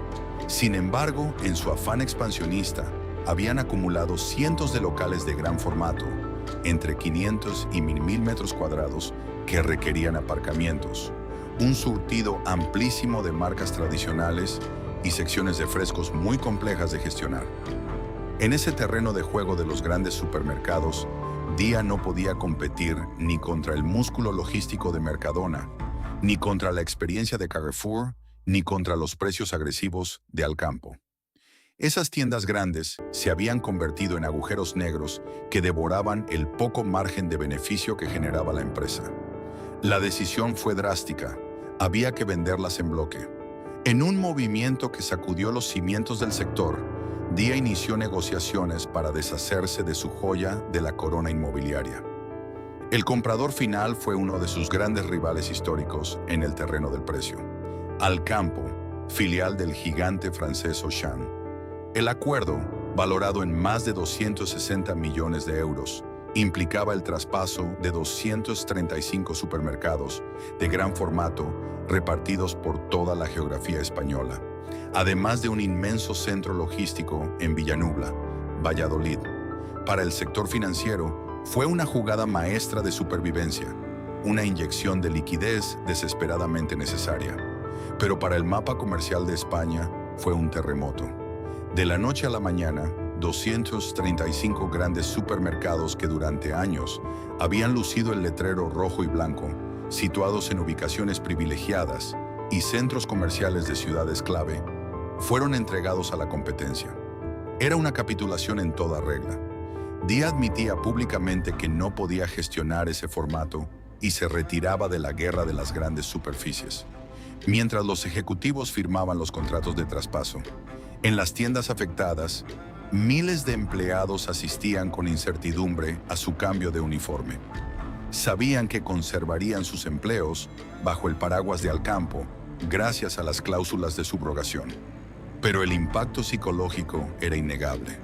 Sin embargo, en su afán expansionista, habían acumulado cientos de locales de gran formato, entre 500 y 1000 metros cuadrados, que requerían aparcamientos, un surtido amplísimo de marcas tradicionales y secciones de frescos muy complejas de gestionar. En ese terreno de juego de los grandes supermercados, Día no podía competir ni contra el músculo logístico de Mercadona, ni contra la experiencia de Carrefour, ni contra los precios agresivos de Alcampo. Esas tiendas grandes se habían convertido en agujeros negros que devoraban el poco margen de beneficio que generaba la empresa. La decisión fue drástica. Había que venderlas en bloque. En un movimiento que sacudió los cimientos del sector, Día inició negociaciones para deshacerse de su joya de la corona inmobiliaria. El comprador final fue uno de sus grandes rivales históricos en el terreno del precio, Alcampo, filial del gigante francés Auchan. El acuerdo, valorado en más de 260 millones de euros, implicaba el traspaso de 235 supermercados de gran formato repartidos por toda la geografía española, además de un inmenso centro logístico en Villanubla, Valladolid. Para el sector financiero, fue una jugada maestra de supervivencia, una inyección de liquidez desesperadamente necesaria. Pero para el mapa comercial de España fue un terremoto. De la noche a la mañana, 235 grandes supermercados que durante años habían lucido el letrero rojo y blanco, situados en ubicaciones privilegiadas y centros comerciales de ciudades clave, fueron entregados a la competencia. Era una capitulación en toda regla. Día admitía públicamente que no podía gestionar ese formato y se retiraba de la guerra de las grandes superficies. Mientras los ejecutivos firmaban los contratos de traspaso, en las tiendas afectadas, miles de empleados asistían con incertidumbre a su cambio de uniforme. Sabían que conservarían sus empleos bajo el paraguas de Alcampo gracias a las cláusulas de subrogación. Pero el impacto psicológico era innegable.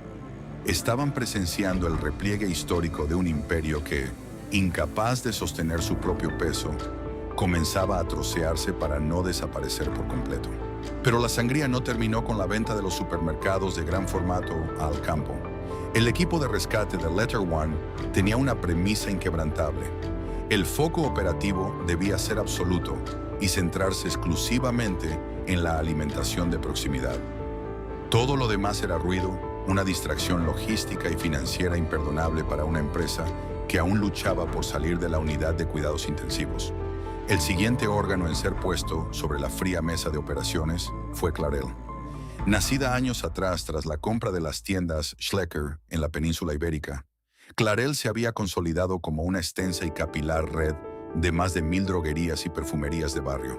Estaban presenciando el repliegue histórico de un imperio que, incapaz de sostener su propio peso, comenzaba a trocearse para no desaparecer por completo. Pero la sangría no terminó con la venta de los supermercados de gran formato a Alcampo. El equipo de rescate de Letter One tenía una premisa inquebrantable. El foco operativo debía ser absoluto y centrarse exclusivamente en la alimentación de proximidad. Todo lo demás era ruido, una distracción logística y financiera imperdonable para una empresa que aún luchaba por salir de la unidad de cuidados intensivos. El siguiente órgano en ser puesto sobre la fría mesa de operaciones fue Clarel. Nacida años atrás tras la compra de las tiendas Schlecker en la península ibérica, Clarel se había consolidado como una extensa y capilar red de más de 1000 droguerías y perfumerías de barrio.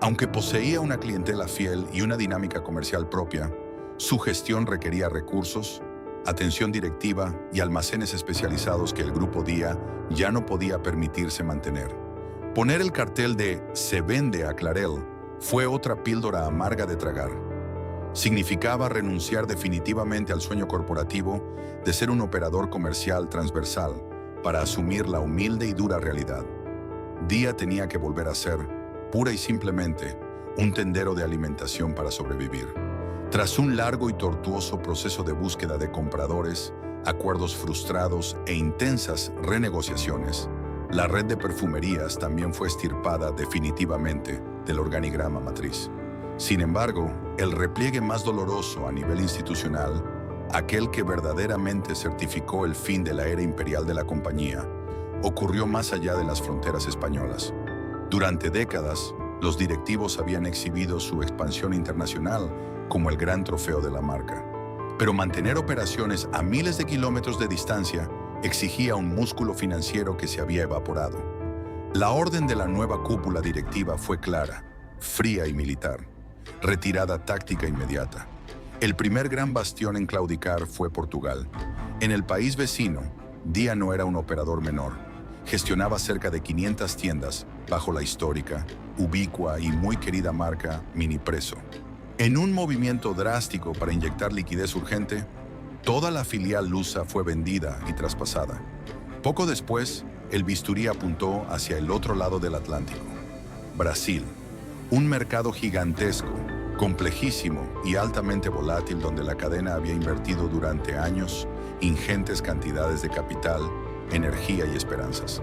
Aunque poseía una clientela fiel y una dinámica comercial propia, su gestión requería recursos, atención directiva y almacenes especializados que el Grupo Día ya no podía permitirse mantener. Poner el cartel de "se vende a Clarel" fue otra píldora amarga de tragar. Significaba renunciar definitivamente al sueño corporativo de ser un operador comercial transversal para asumir la humilde y dura realidad. Día tenía que volver a ser, pura y simplemente, un tendero de alimentación para sobrevivir. Tras un largo y tortuoso proceso de búsqueda de compradores, acuerdos frustrados e intensas renegociaciones, la red de perfumerías también fue extirpada definitivamente del organigrama matriz. Sin embargo, el repliegue más doloroso a nivel institucional aquel que verdaderamente certificó el fin de la era imperial de la compañía, ocurrió más allá de las fronteras españolas. Durante décadas, los directivos habían exhibido su expansión internacional como el gran trofeo de la marca. Pero mantener operaciones a miles de kilómetros de distancia exigía un músculo financiero que se había evaporado. La orden de la nueva cúpula directiva fue clara, fría y militar. Retirada táctica inmediata. El primer gran bastión en claudicar fue Portugal. En el país vecino, Dia no era un operador menor. Gestionaba cerca de 500 tiendas bajo la histórica, ubicua y muy querida marca Minipresso. En un movimiento drástico para inyectar liquidez urgente, toda la filial lusa fue vendida y traspasada. Poco después, el bisturí apuntó hacia el otro lado del Atlántico. Brasil, un mercado gigantesco, complejísimo y altamente volátil donde la cadena había invertido durante años ingentes cantidades de capital, energía y esperanzas.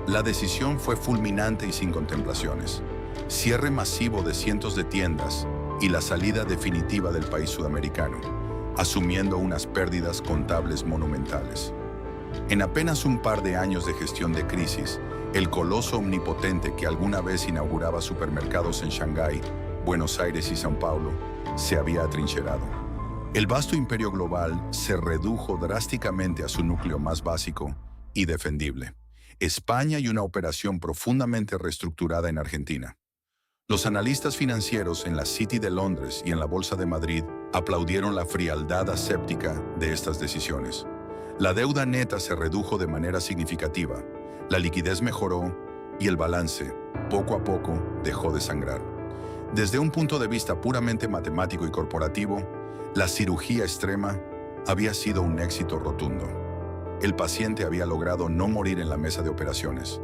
La decisión fue fulminante y sin contemplaciones. Cierre masivo de cientos de tiendas y la salida definitiva del país sudamericano, asumiendo unas pérdidas contables monumentales. En apenas un par de años de gestión de crisis, el coloso omnipotente que alguna vez inauguraba supermercados en Shanghái, Buenos Aires y São Paulo, se había atrincherado. El vasto imperio global se redujo drásticamente a su núcleo más básico y defendible: España y una operación profundamente reestructurada en Argentina. Los analistas financieros en la City de Londres y en la Bolsa de Madrid aplaudieron la frialdad aséptica de estas decisiones. La deuda neta se redujo de manera significativa, la liquidez mejoró y el balance, poco a poco, dejó de sangrar. Desde un punto de vista puramente matemático y corporativo, la cirugía extrema había sido un éxito rotundo. El paciente había logrado no morir en la mesa de operaciones.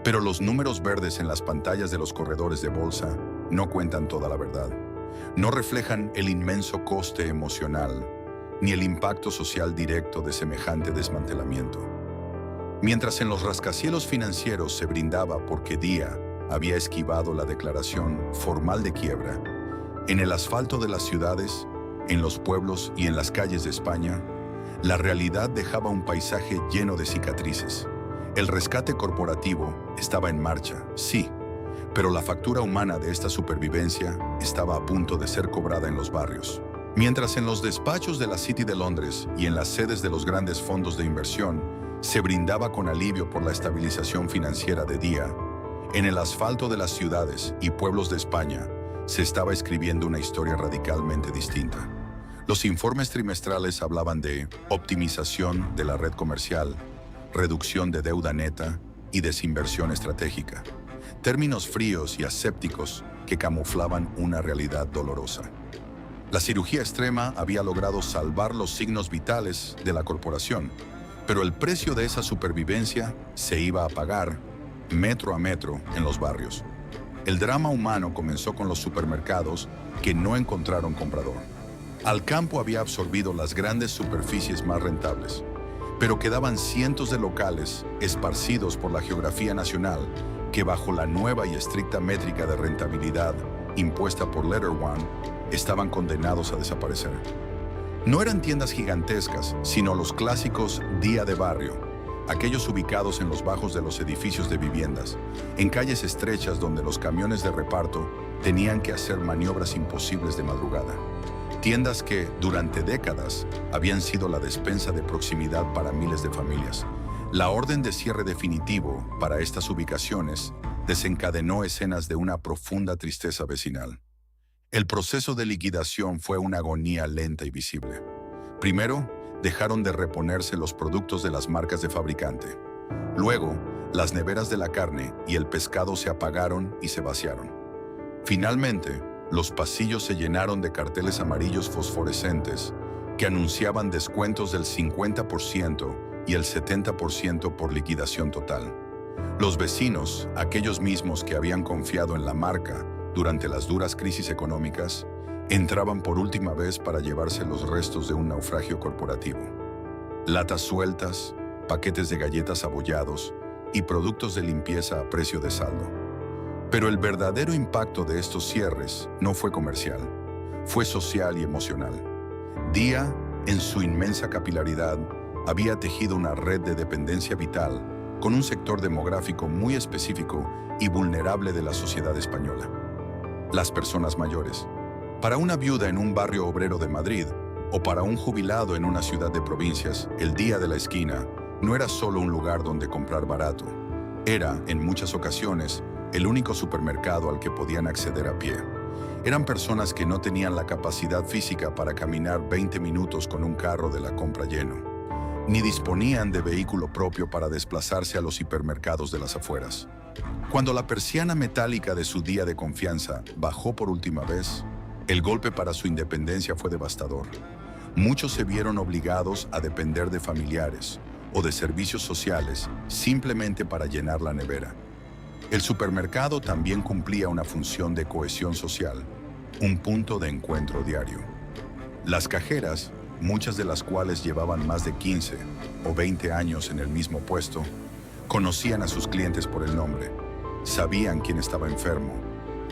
Pero los números verdes en las pantallas de los corredores de bolsa no cuentan toda la verdad. No reflejan el inmenso coste emocional ni el impacto social directo de semejante desmantelamiento. Mientras en los rascacielos financieros se brindaba porque Dia había esquivado la declaración formal de quiebra, en el asfalto de las ciudades, en los pueblos y en las calles de España, la realidad dejaba un paisaje lleno de cicatrices. El rescate corporativo estaba en marcha, sí, pero la factura humana de esta supervivencia estaba a punto de ser cobrada en los barrios. Mientras en los despachos de la City de Londres y en las sedes de los grandes fondos de inversión se brindaba con alivio por la estabilización financiera de Dia, en el asfalto de las ciudades y pueblos de España se estaba escribiendo una historia radicalmente distinta. Los informes trimestrales hablaban de optimización de la red comercial, reducción de deuda neta y desinversión estratégica. Términos fríos y asépticos que camuflaban una realidad dolorosa. La cirugía extrema había logrado salvar los signos vitales de la corporación, pero el precio de esa supervivencia se iba a pagar metro a metro en los barrios. El drama humano comenzó con los supermercados que no encontraron comprador. Alcampo había absorbido las grandes superficies más rentables, pero quedaban cientos de locales esparcidos por la geografía nacional que bajo la nueva y estricta métrica de rentabilidad impuesta por Letter One estaban condenados a desaparecer. No eran tiendas gigantescas, sino los clásicos Dia de barrio, aquellos ubicados en los bajos de los edificios de viviendas, en calles estrechas donde los camiones de reparto tenían que hacer maniobras imposibles de madrugada. Tiendas que, durante décadas, habían sido la despensa de proximidad para miles de familias. La orden de cierre definitivo para estas ubicaciones desencadenó escenas de una profunda tristeza vecinal. El proceso de liquidación fue una agonía lenta y visible. Primero, dejaron de reponerse los productos de las marcas de fabricante. Luego, las neveras de la carne y el pescado se apagaron y se vaciaron. Finalmente, los pasillos se llenaron de carteles amarillos fosforescentes que anunciaban descuentos del 50% y el 70% por liquidación total. Los vecinos, aquellos mismos que habían confiado en la marca durante las duras crisis económicas, entraban por última vez para llevarse los restos de un naufragio corporativo. Latas sueltas, paquetes de galletas abollados y productos de limpieza a precio de saldo. Pero el verdadero impacto de estos cierres no fue comercial, fue social y emocional. Dia en su inmensa capilaridad, había tejido una red de dependencia vital con un sector demográfico muy específico y vulnerable de la sociedad española: las personas mayores. Para una viuda en un barrio obrero de Madrid o para un jubilado en una ciudad de provincias, el día de la esquina no era solo un lugar donde comprar barato. Era, en muchas ocasiones, el único supermercado al que podían acceder a pie. Eran personas que no tenían la capacidad física para caminar 20 minutos con un carro de la compra lleno, ni disponían de vehículo propio para desplazarse a los hipermercados de las afueras. Cuando la persiana metálica de su día de confianza bajó por última vez, el golpe para su independencia fue devastador. Muchos se vieron obligados a depender de familiares o de servicios sociales simplemente para llenar la nevera. El supermercado también cumplía una función de cohesión social, un punto de encuentro diario. Las cajeras, muchas de las cuales llevaban más de 15 o 20 años en el mismo puesto, conocían a sus clientes por el nombre, sabían quién estaba enfermo,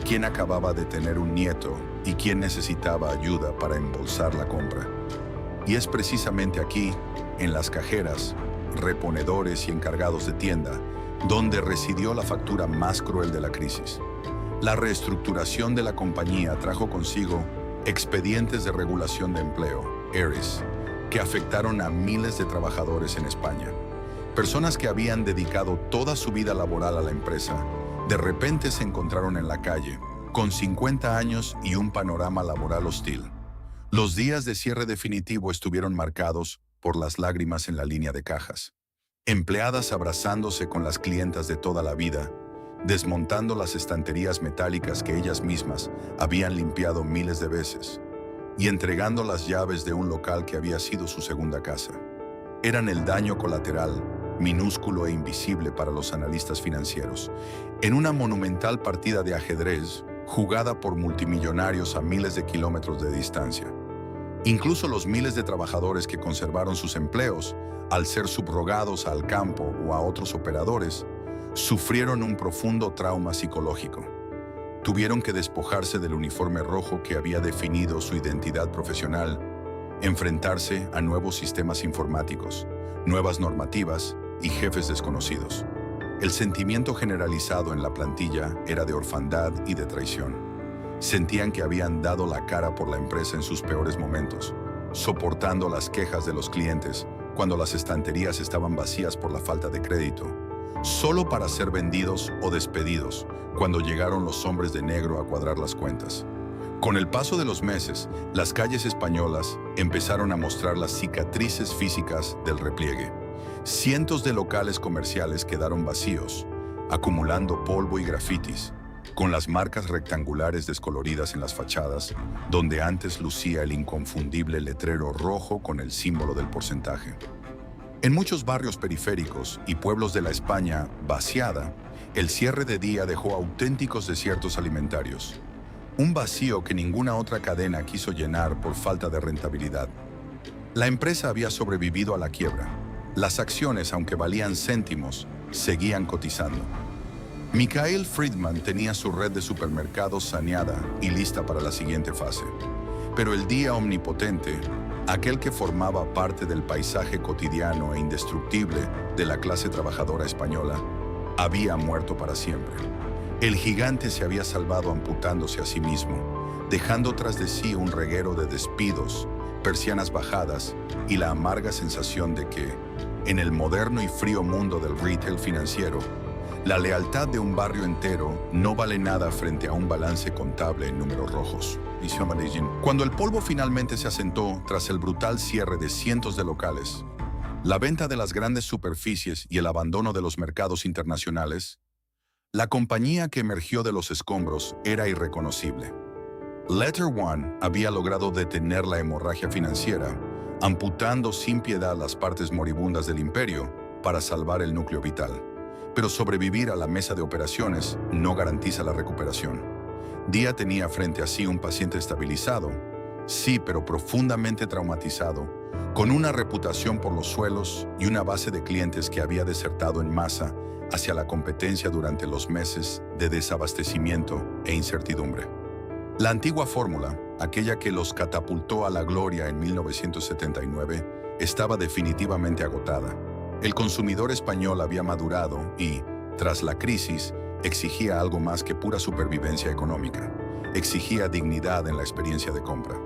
quién acababa de tener un nieto y quién necesitaba ayuda para embolsar la compra. Y es precisamente aquí, en las cajeras, reponedores y encargados de tienda, donde residió la factura más cruel de la crisis. La reestructuración de la compañía trajo consigo expedientes de regulación de empleo, ERES, que afectaron a miles de trabajadores en España. Personas que habían dedicado toda su vida laboral a la empresa, de repente se encontraron en la calle, con 50 años y un panorama laboral hostil. Los días de cierre definitivo estuvieron marcados por las lágrimas en la línea de cajas. Empleadas abrazándose con las clientas de toda la vida, desmontando las estanterías metálicas que ellas mismas habían limpiado miles de veces y entregando las llaves de un local que había sido su segunda casa. Eran el daño colateral, minúsculo e invisible para los analistas financieros, en una monumental partida de ajedrez jugada por multimillonarios a miles de kilómetros de distancia. Incluso los miles de trabajadores que conservaron sus empleos, al ser subrogados al campo o a otros operadores, sufrieron un profundo trauma psicológico. Tuvieron que despojarse del uniforme rojo que había definido su identidad profesional, enfrentarse a nuevos sistemas informáticos, nuevas normativas y jefes desconocidos. El sentimiento generalizado en la plantilla era de orfandad y de traición. Sentían que habían dado la cara por la empresa en sus peores momentos, soportando las quejas de los clientes cuando las estanterías estaban vacías por la falta de crédito, solo para ser vendidos o despedidos cuando llegaron los hombres de negro a cuadrar las cuentas. Con el paso de los meses, las calles españolas empezaron a mostrar las cicatrices físicas del repliegue. Cientos de locales comerciales quedaron vacíos, acumulando polvo y grafitis, con las marcas rectangulares descoloridas en las fachadas, donde antes lucía el inconfundible letrero rojo con el símbolo del porcentaje. En muchos barrios periféricos y pueblos de la España vaciada, el cierre de día dejó auténticos desiertos alimentarios, un vacío que ninguna otra cadena quiso llenar por falta de rentabilidad. La empresa había sobrevivido a la quiebra. Las acciones, aunque valían céntimos, seguían cotizando. Mikhail Friedman tenía su red de supermercados saneada y lista para la siguiente fase. Pero el día omnipotente, aquel que formaba parte del paisaje cotidiano e indestructible de la clase trabajadora española, había muerto para siempre. El gigante se había salvado amputándose a sí mismo, dejando tras de sí un reguero de despidos, persianas bajadas y la amarga sensación de que, en el moderno y frío mundo del retail financiero, la lealtad de un barrio entero no vale nada frente a un balance contable en números rojos. Cuando el polvo finalmente se asentó tras el brutal cierre de cientos de locales, la venta de las grandes superficies y el abandono de los mercados internacionales, la compañía que emergió de los escombros era irreconocible. Letter One había logrado detener la hemorragia financiera, amputando sin piedad las partes moribundas del imperio para salvar el núcleo vital. Pero sobrevivir a la mesa de operaciones no garantiza la recuperación. Día tenía frente a sí un paciente estabilizado, sí, pero profundamente traumatizado, con una reputación por los suelos y una base de clientes que había desertado en masa hacia la competencia durante los meses de desabastecimiento e incertidumbre. La antigua fórmula, aquella que los catapultó a la gloria en 1979, estaba definitivamente agotada. El consumidor español había madurado y, tras la crisis, exigía algo más que pura supervivencia económica. Exigía dignidad en la experiencia de compra.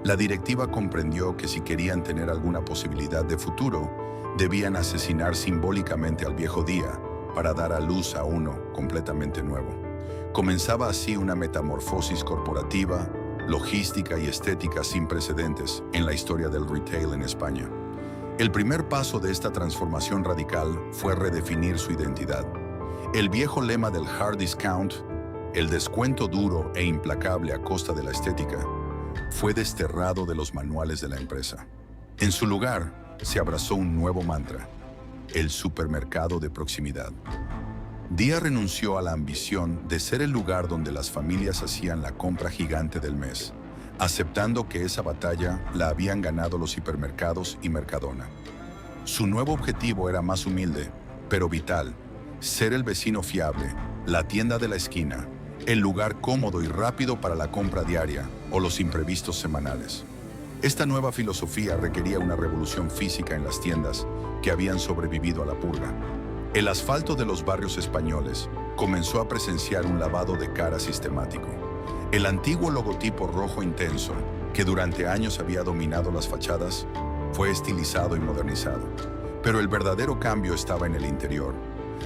La directiva comprendió que si querían tener alguna posibilidad de futuro, debían asesinar simbólicamente al viejo día para dar a luz a uno completamente nuevo. Comenzaba así una metamorfosis corporativa, logística y estética sin precedentes en la historia del retail en España. El primer paso de esta transformación radical fue redefinir su identidad. El viejo lema del hard discount, el descuento duro e implacable a costa de la estética, fue desterrado de los manuales de la empresa. En su lugar, se abrazó un nuevo mantra: el supermercado de proximidad. Día renunció a la ambición de ser el lugar donde las familias hacían la compra gigante del mes, aceptando que esa batalla la habían ganado los hipermercados y Mercadona. Su nuevo objetivo era más humilde, pero vital: ser el vecino fiable, la tienda de la esquina, el lugar cómodo y rápido para la compra diaria o los imprevistos semanales. Esta nueva filosofía requería una revolución física en las tiendas que habían sobrevivido a la purga. El asfalto de los barrios españoles comenzó a presenciar un lavado de cara sistemático. El antiguo logotipo rojo intenso, que durante años había dominado las fachadas, fue estilizado y modernizado. Pero el verdadero cambio estaba en el interior.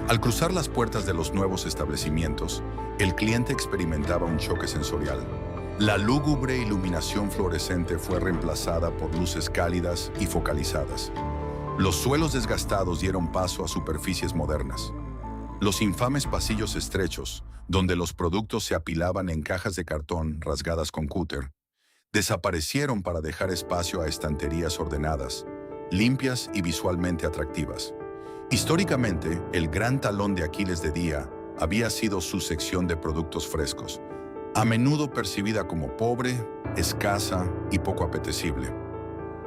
Al cruzar las puertas de los nuevos establecimientos, el cliente experimentaba un choque sensorial. La lúgubre iluminación fluorescente fue reemplazada por luces cálidas y focalizadas. Los suelos desgastados dieron paso a superficies modernas. Los infames pasillos estrechos, donde los productos se apilaban en cajas de cartón rasgadas con cúter, desaparecieron para dejar espacio a estanterías ordenadas, limpias y visualmente atractivas. Históricamente, el gran talón de Aquiles de Día había sido su sección de productos frescos, a menudo percibida como pobre, escasa y poco apetecible.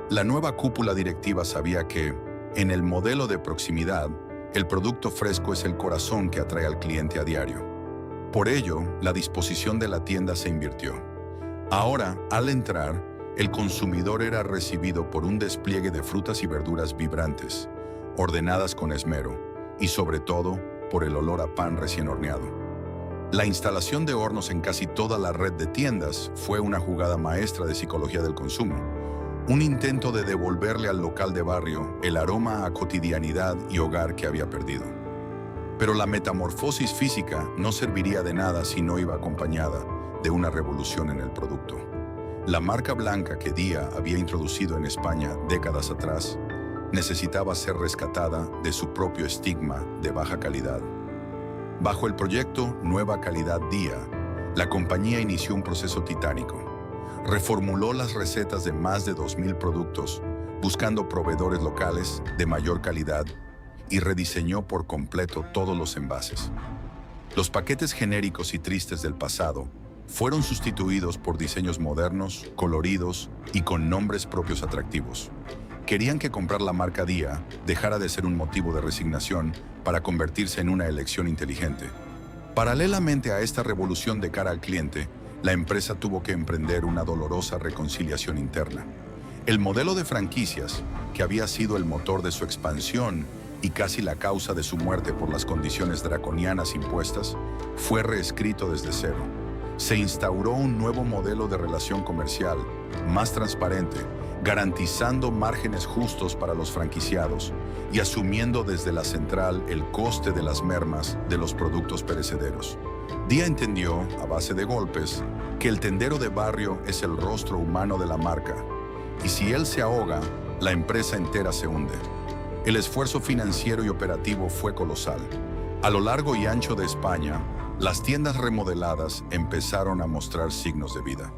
La nueva cúpula directiva sabía que, en el modelo de proximidad, el producto fresco es el corazón que atrae al cliente a diario. Por ello, la disposición de la tienda se invirtió. Ahora, al entrar, el consumidor era recibido por un despliegue de frutas y verduras vibrantes, ordenadas con esmero, y sobre todo, por el olor a pan recién horneado. La instalación de hornos en casi toda la red de tiendas fue una jugada maestra de psicología del consumo, un intento de devolverle al local de barrio el aroma a cotidianidad y hogar que había perdido. Pero la metamorfosis física no serviría de nada si no iba acompañada de una revolución en el producto. La marca blanca que Día había introducido en España décadas atrás necesitaba ser rescatada de su propio estigma de baja calidad. Bajo el proyecto Nueva Calidad Día, la compañía inició un proceso titánico. Reformuló las recetas de más de 2.000 productos, buscando proveedores locales de mayor calidad, y rediseñó por completo todos los envases. Los paquetes genéricos y tristes del pasado fueron sustituidos por diseños modernos, coloridos y con nombres propios atractivos. Querían que comprar la marca Día dejara de ser un motivo de resignación para convertirse en una elección inteligente. Paralelamente a esta revolución de cara al cliente, la empresa tuvo que emprender una dolorosa reconciliación interna. El modelo de franquicias, que había sido el motor de su expansión y casi la causa de su muerte por las condiciones draconianas impuestas, fue reescrito desde cero. Se instauró un nuevo modelo de relación comercial, más transparente, garantizando márgenes justos para los franquiciados y asumiendo desde la central el coste de las mermas de los productos perecederos. Día entendió, a base de golpes, que el tendero de barrio es el rostro humano de la marca, y si él se ahoga, la empresa entera se hunde. El esfuerzo financiero y operativo fue colosal. A lo largo y ancho de España, las tiendas remodeladas empezaron a mostrar signos de vida.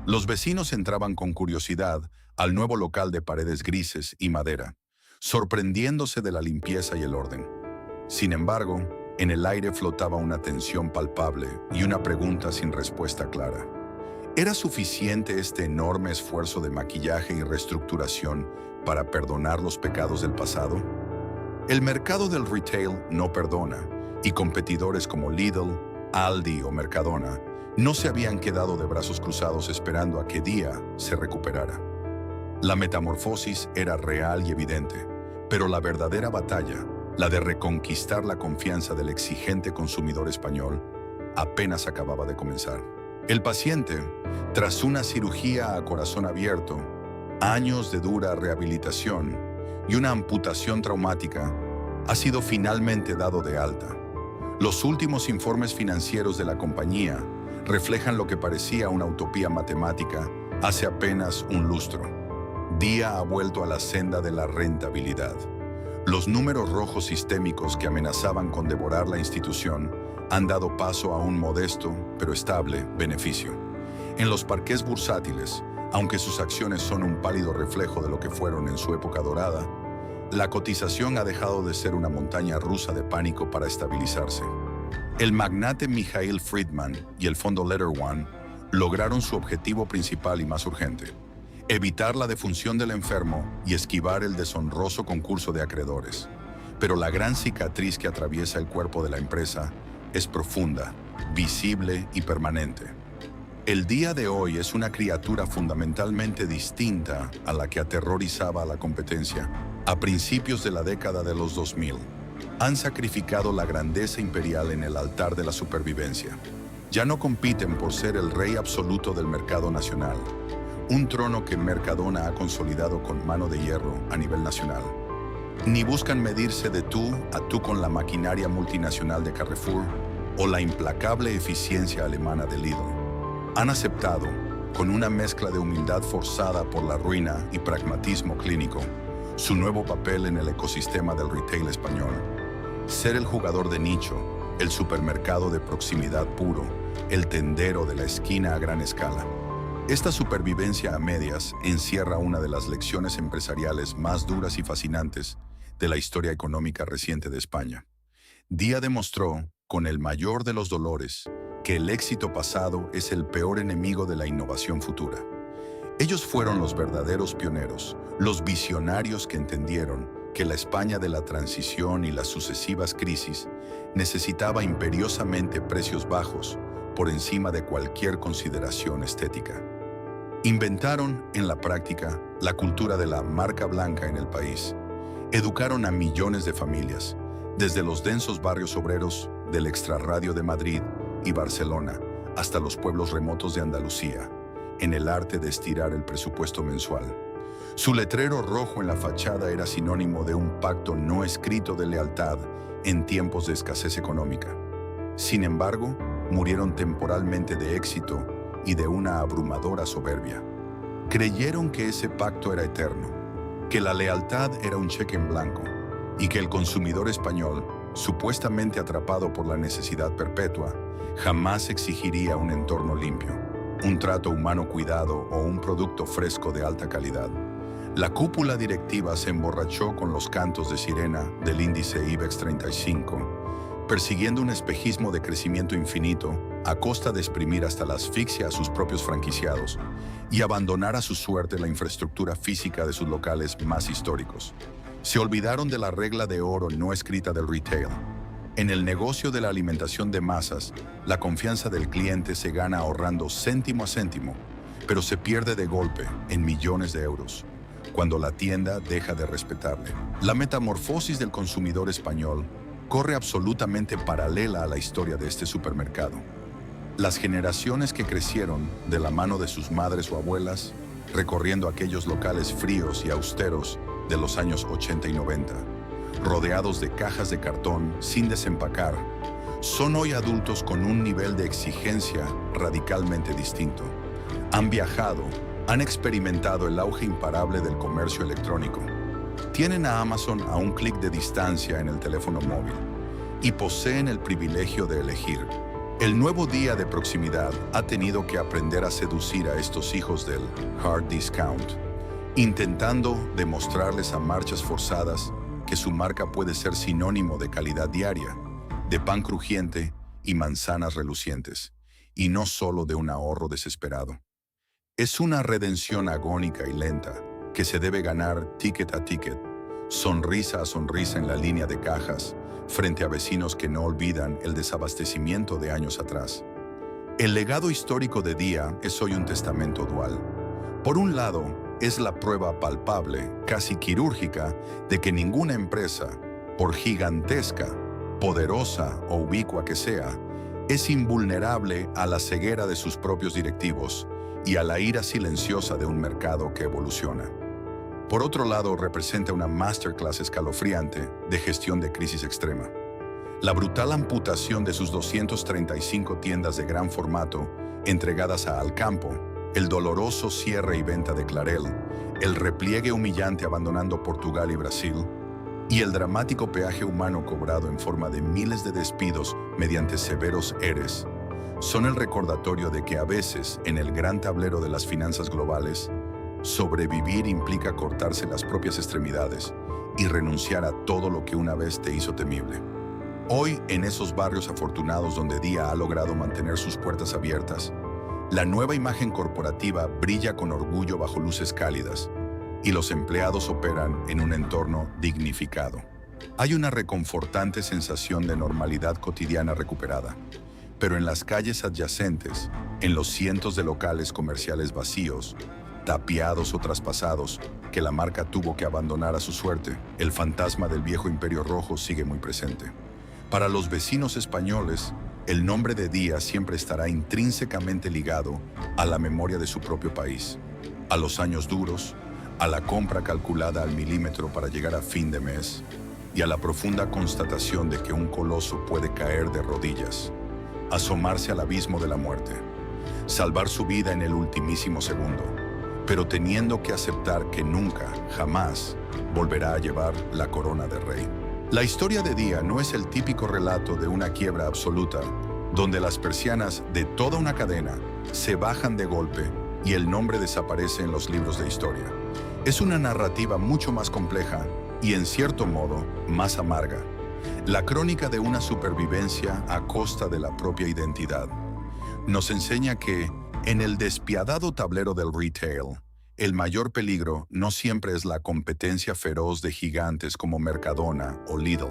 Los vecinos entraban con curiosidad al nuevo local de paredes grises y madera, sorprendiéndose de la limpieza y el orden. Sin embargo, en el aire flotaba una tensión palpable y una pregunta sin respuesta clara. ¿Era suficiente este enorme esfuerzo de maquillaje y reestructuración para perdonar los pecados del pasado? El mercado del retail no perdona, y competidores como Lidl, Aldi o Mercadona No se habían quedado de brazos cruzados esperando a que Día se recuperara. La metamorfosis era real y evidente, pero la verdadera batalla, la de reconquistar la confianza del exigente consumidor español, apenas acababa de comenzar. El paciente, tras una cirugía a corazón abierto, años de dura rehabilitación y una amputación traumática, ha sido finalmente dado de alta. Los últimos informes financieros de la compañía reflejan lo que parecía una utopía matemática hace apenas un lustro. Día ha vuelto a la senda de la rentabilidad. Los números rojos sistémicos que amenazaban con devorar la institución han dado paso a un modesto, pero estable, beneficio. En los parqués bursátiles, aunque sus acciones son un pálido reflejo de lo que fueron en su época dorada, la cotización ha dejado de ser una montaña rusa de pánico para estabilizarse. El magnate Mikhail Friedman y el fondo Letter One lograron su objetivo principal y más urgente: evitar la defunción del enfermo y esquivar el deshonroso concurso de acreedores. Pero la gran cicatriz que atraviesa el cuerpo de la empresa es profunda, visible y permanente. El día de hoy es una criatura fundamentalmente distinta a la que aterrorizaba a la competencia a principios de la década de los 2000. Han sacrificado la grandeza imperial en el altar de la supervivencia. Ya no compiten por ser el rey absoluto del mercado nacional, un trono que Mercadona ha consolidado con mano de hierro a nivel nacional. Ni buscan medirse de tú a tú con la maquinaria multinacional de Carrefour o la implacable eficiencia alemana de Lidl. Han aceptado, con una mezcla de humildad forzada por la ruina y pragmatismo clínico, su nuevo papel en el ecosistema del retail español: ser el jugador de nicho, el supermercado de proximidad puro, el tendero de la esquina a gran escala. Esta supervivencia a medias encierra una de las lecciones empresariales más duras y fascinantes de la historia económica reciente de España. Día demostró, con el mayor de los dolores, que el éxito pasado es el peor enemigo de la innovación futura. Ellos fueron los verdaderos pioneros, los visionarios que entendieron que la España de la transición y las sucesivas crisis necesitaba imperiosamente precios bajos por encima de cualquier consideración estética. Inventaron, en la práctica, la cultura de la marca blanca en el país. Educaron a millones de familias, desde los densos barrios obreros del extrarradio de Madrid y Barcelona hasta los pueblos remotos de Andalucía, en el arte de estirar el presupuesto mensual. Su letrero rojo en la fachada era sinónimo de un pacto no escrito de lealtad en tiempos de escasez económica. Sin embargo, murieron temporalmente de éxito y de una abrumadora soberbia. Creyeron que ese pacto era eterno, que la lealtad era un cheque en blanco y que el consumidor español, supuestamente atrapado por la necesidad perpetua, jamás exigiría un entorno limpio, un trato humano cuidado o un producto fresco de alta calidad. La cúpula directiva se emborrachó con los cantos de sirena del índice IBEX 35, persiguiendo un espejismo de crecimiento infinito a costa de exprimir hasta la asfixia a sus propios franquiciados y abandonar a su suerte la infraestructura física de sus locales más históricos. Se olvidaron de la regla de oro no escrita del retail. En el negocio de la alimentación de masas, la confianza del cliente se gana ahorrando céntimo a céntimo, pero se pierde de golpe en millones de euros cuando la tienda deja de respetarle. La metamorfosis del consumidor español corre absolutamente paralela a la historia de este supermercado. Las generaciones que crecieron de la mano de sus madres o abuelas, recorriendo aquellos locales fríos y austeros de los años 80 y 90, rodeados de cajas de cartón sin desempacar, son hoy adultos con un nivel de exigencia radicalmente distinto. Han viajado, han experimentado el auge imparable del comercio electrónico. Tienen a Amazon a un clic de distancia en el teléfono móvil y poseen el privilegio de elegir. El nuevo día de proximidad ha tenido que aprender a seducir a estos hijos del hard discount, intentando demostrarles a marchas forzadas que su marca puede ser sinónimo de calidad diaria, de pan crujiente y manzanas relucientes, y no solo de un ahorro desesperado. Es una redención agónica y lenta que se debe ganar ticket a ticket, sonrisa a sonrisa en la línea de cajas, frente a vecinos que no olvidan el desabastecimiento de años atrás. El legado histórico de Día es hoy un testamento dual. Por un lado, es la prueba palpable, casi quirúrgica, de que ninguna empresa, por gigantesca, poderosa o ubicua que sea, es invulnerable a la ceguera de sus propios directivos y a la ira silenciosa de un mercado que evoluciona. Por otro lado, representa una masterclass escalofriante de gestión de crisis extrema. La brutal amputación de sus 235 tiendas de gran formato entregadas a Alcampo, el doloroso cierre y venta de Clarel, el repliegue humillante abandonando Portugal y Brasil, y el dramático peaje humano cobrado en forma de miles de despidos mediante severos ERES, son el recordatorio de que a veces, en el gran tablero de las finanzas globales, sobrevivir implica cortarse las propias extremidades y renunciar a todo lo que una vez te hizo temible. Hoy, en esos barrios afortunados donde Día ha logrado mantener sus puertas abiertas, la nueva imagen corporativa brilla con orgullo bajo luces cálidas y los empleados operan en un entorno dignificado. Hay una reconfortante sensación de normalidad cotidiana recuperada, pero en las calles adyacentes, en los cientos de locales comerciales vacíos, tapiados o traspasados, que la marca tuvo que abandonar a su suerte, el fantasma del viejo Imperio Rojo sigue muy presente. Para los vecinos españoles, el nombre de Día siempre estará intrínsecamente ligado a la memoria de su propio país, a los años duros, a la compra calculada al milímetro para llegar a fin de mes y a la profunda constatación de que un coloso puede caer de rodillas, asomarse al abismo de la muerte, salvar su vida en el ultimísimo segundo, pero teniendo que aceptar que nunca, jamás, volverá a llevar la corona de rey. La historia de Día no es el típico relato de una quiebra absoluta, donde las persianas de toda una cadena se bajan de golpe y el nombre desaparece en los libros de historia. Es una narrativa mucho más compleja y, en cierto modo, más amarga. La crónica de una supervivencia a costa de la propia identidad. Nos enseña que, en el despiadado tablero del retail, el mayor peligro no siempre es la competencia feroz de gigantes como Mercadona o Lidl,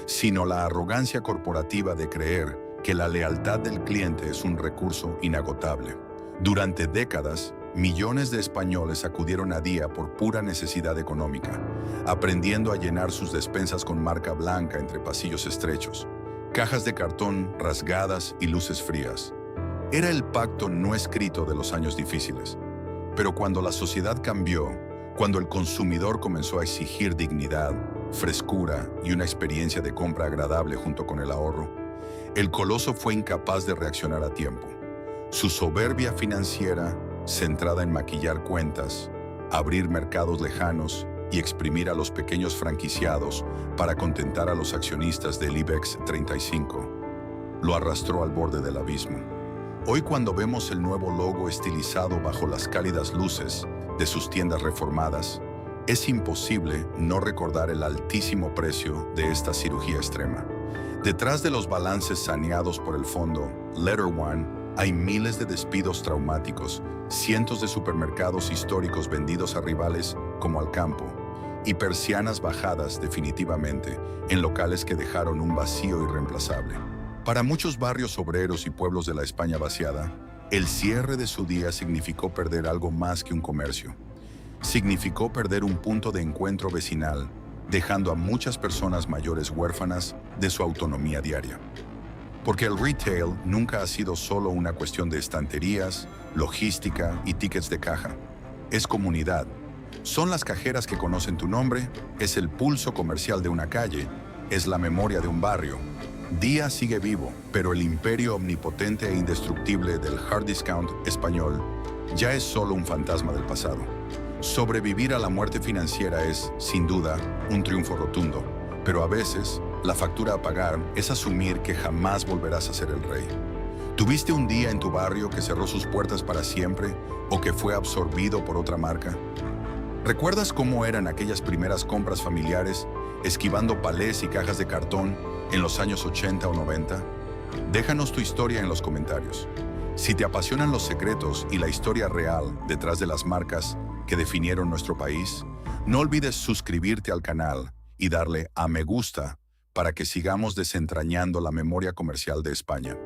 sino la arrogancia corporativa de creer que la lealtad del cliente es un recurso inagotable. Durante décadas, millones de españoles acudieron a Día por pura necesidad económica, aprendiendo a llenar sus despensas con marca blanca entre pasillos estrechos, cajas de cartón rasgadas y luces frías. Era el pacto no escrito de los años difíciles. Pero cuando la sociedad cambió, cuando el consumidor comenzó a exigir dignidad, frescura y una experiencia de compra agradable junto con el ahorro, el coloso fue incapaz de reaccionar a tiempo. Su soberbia financiera, centrada en maquillar cuentas, abrir mercados lejanos y exprimir a los pequeños franquiciados para contentar a los accionistas del IBEX 35, lo arrastró al borde del abismo. Hoy, cuando vemos el nuevo logo estilizado bajo las cálidas luces de sus tiendas reformadas, es imposible no recordar el altísimo precio de esta cirugía extrema. Detrás de los balances saneados por el fondo Letter One, hay miles de despidos traumáticos, cientos de supermercados históricos vendidos a rivales como Alcampo, y persianas bajadas definitivamente en locales que dejaron un vacío irreemplazable. Para muchos barrios obreros y pueblos de la España vaciada, el cierre de su día significó perder algo más que un comercio. Significó perder un punto de encuentro vecinal, dejando a muchas personas mayores huérfanas de su autonomía diaria. Porque el retail nunca ha sido solo una cuestión de estanterías, logística y tickets de caja. Es comunidad. Son las cajeras que conocen tu nombre, es el pulso comercial de una calle, es la memoria de un barrio. Día sigue vivo, pero el imperio omnipotente e indestructible del hard discount español ya es solo un fantasma del pasado. Sobrevivir a la muerte financiera es, sin duda, un triunfo rotundo, pero a veces la factura a pagar es asumir que jamás volverás a ser el rey. ¿Tuviste un día en tu barrio que cerró sus puertas para siempre o que fue absorbido por otra marca? ¿Recuerdas cómo eran aquellas primeras compras familiares, esquivando palés y cajas de cartón en los años 80 o 90? Déjanos tu historia en los comentarios. Si te apasionan los secretos y la historia real detrás de las marcas que definieron nuestro país, no olvides suscribirte al canal y darle a me gusta para que sigamos desentrañando la memoria comercial de España.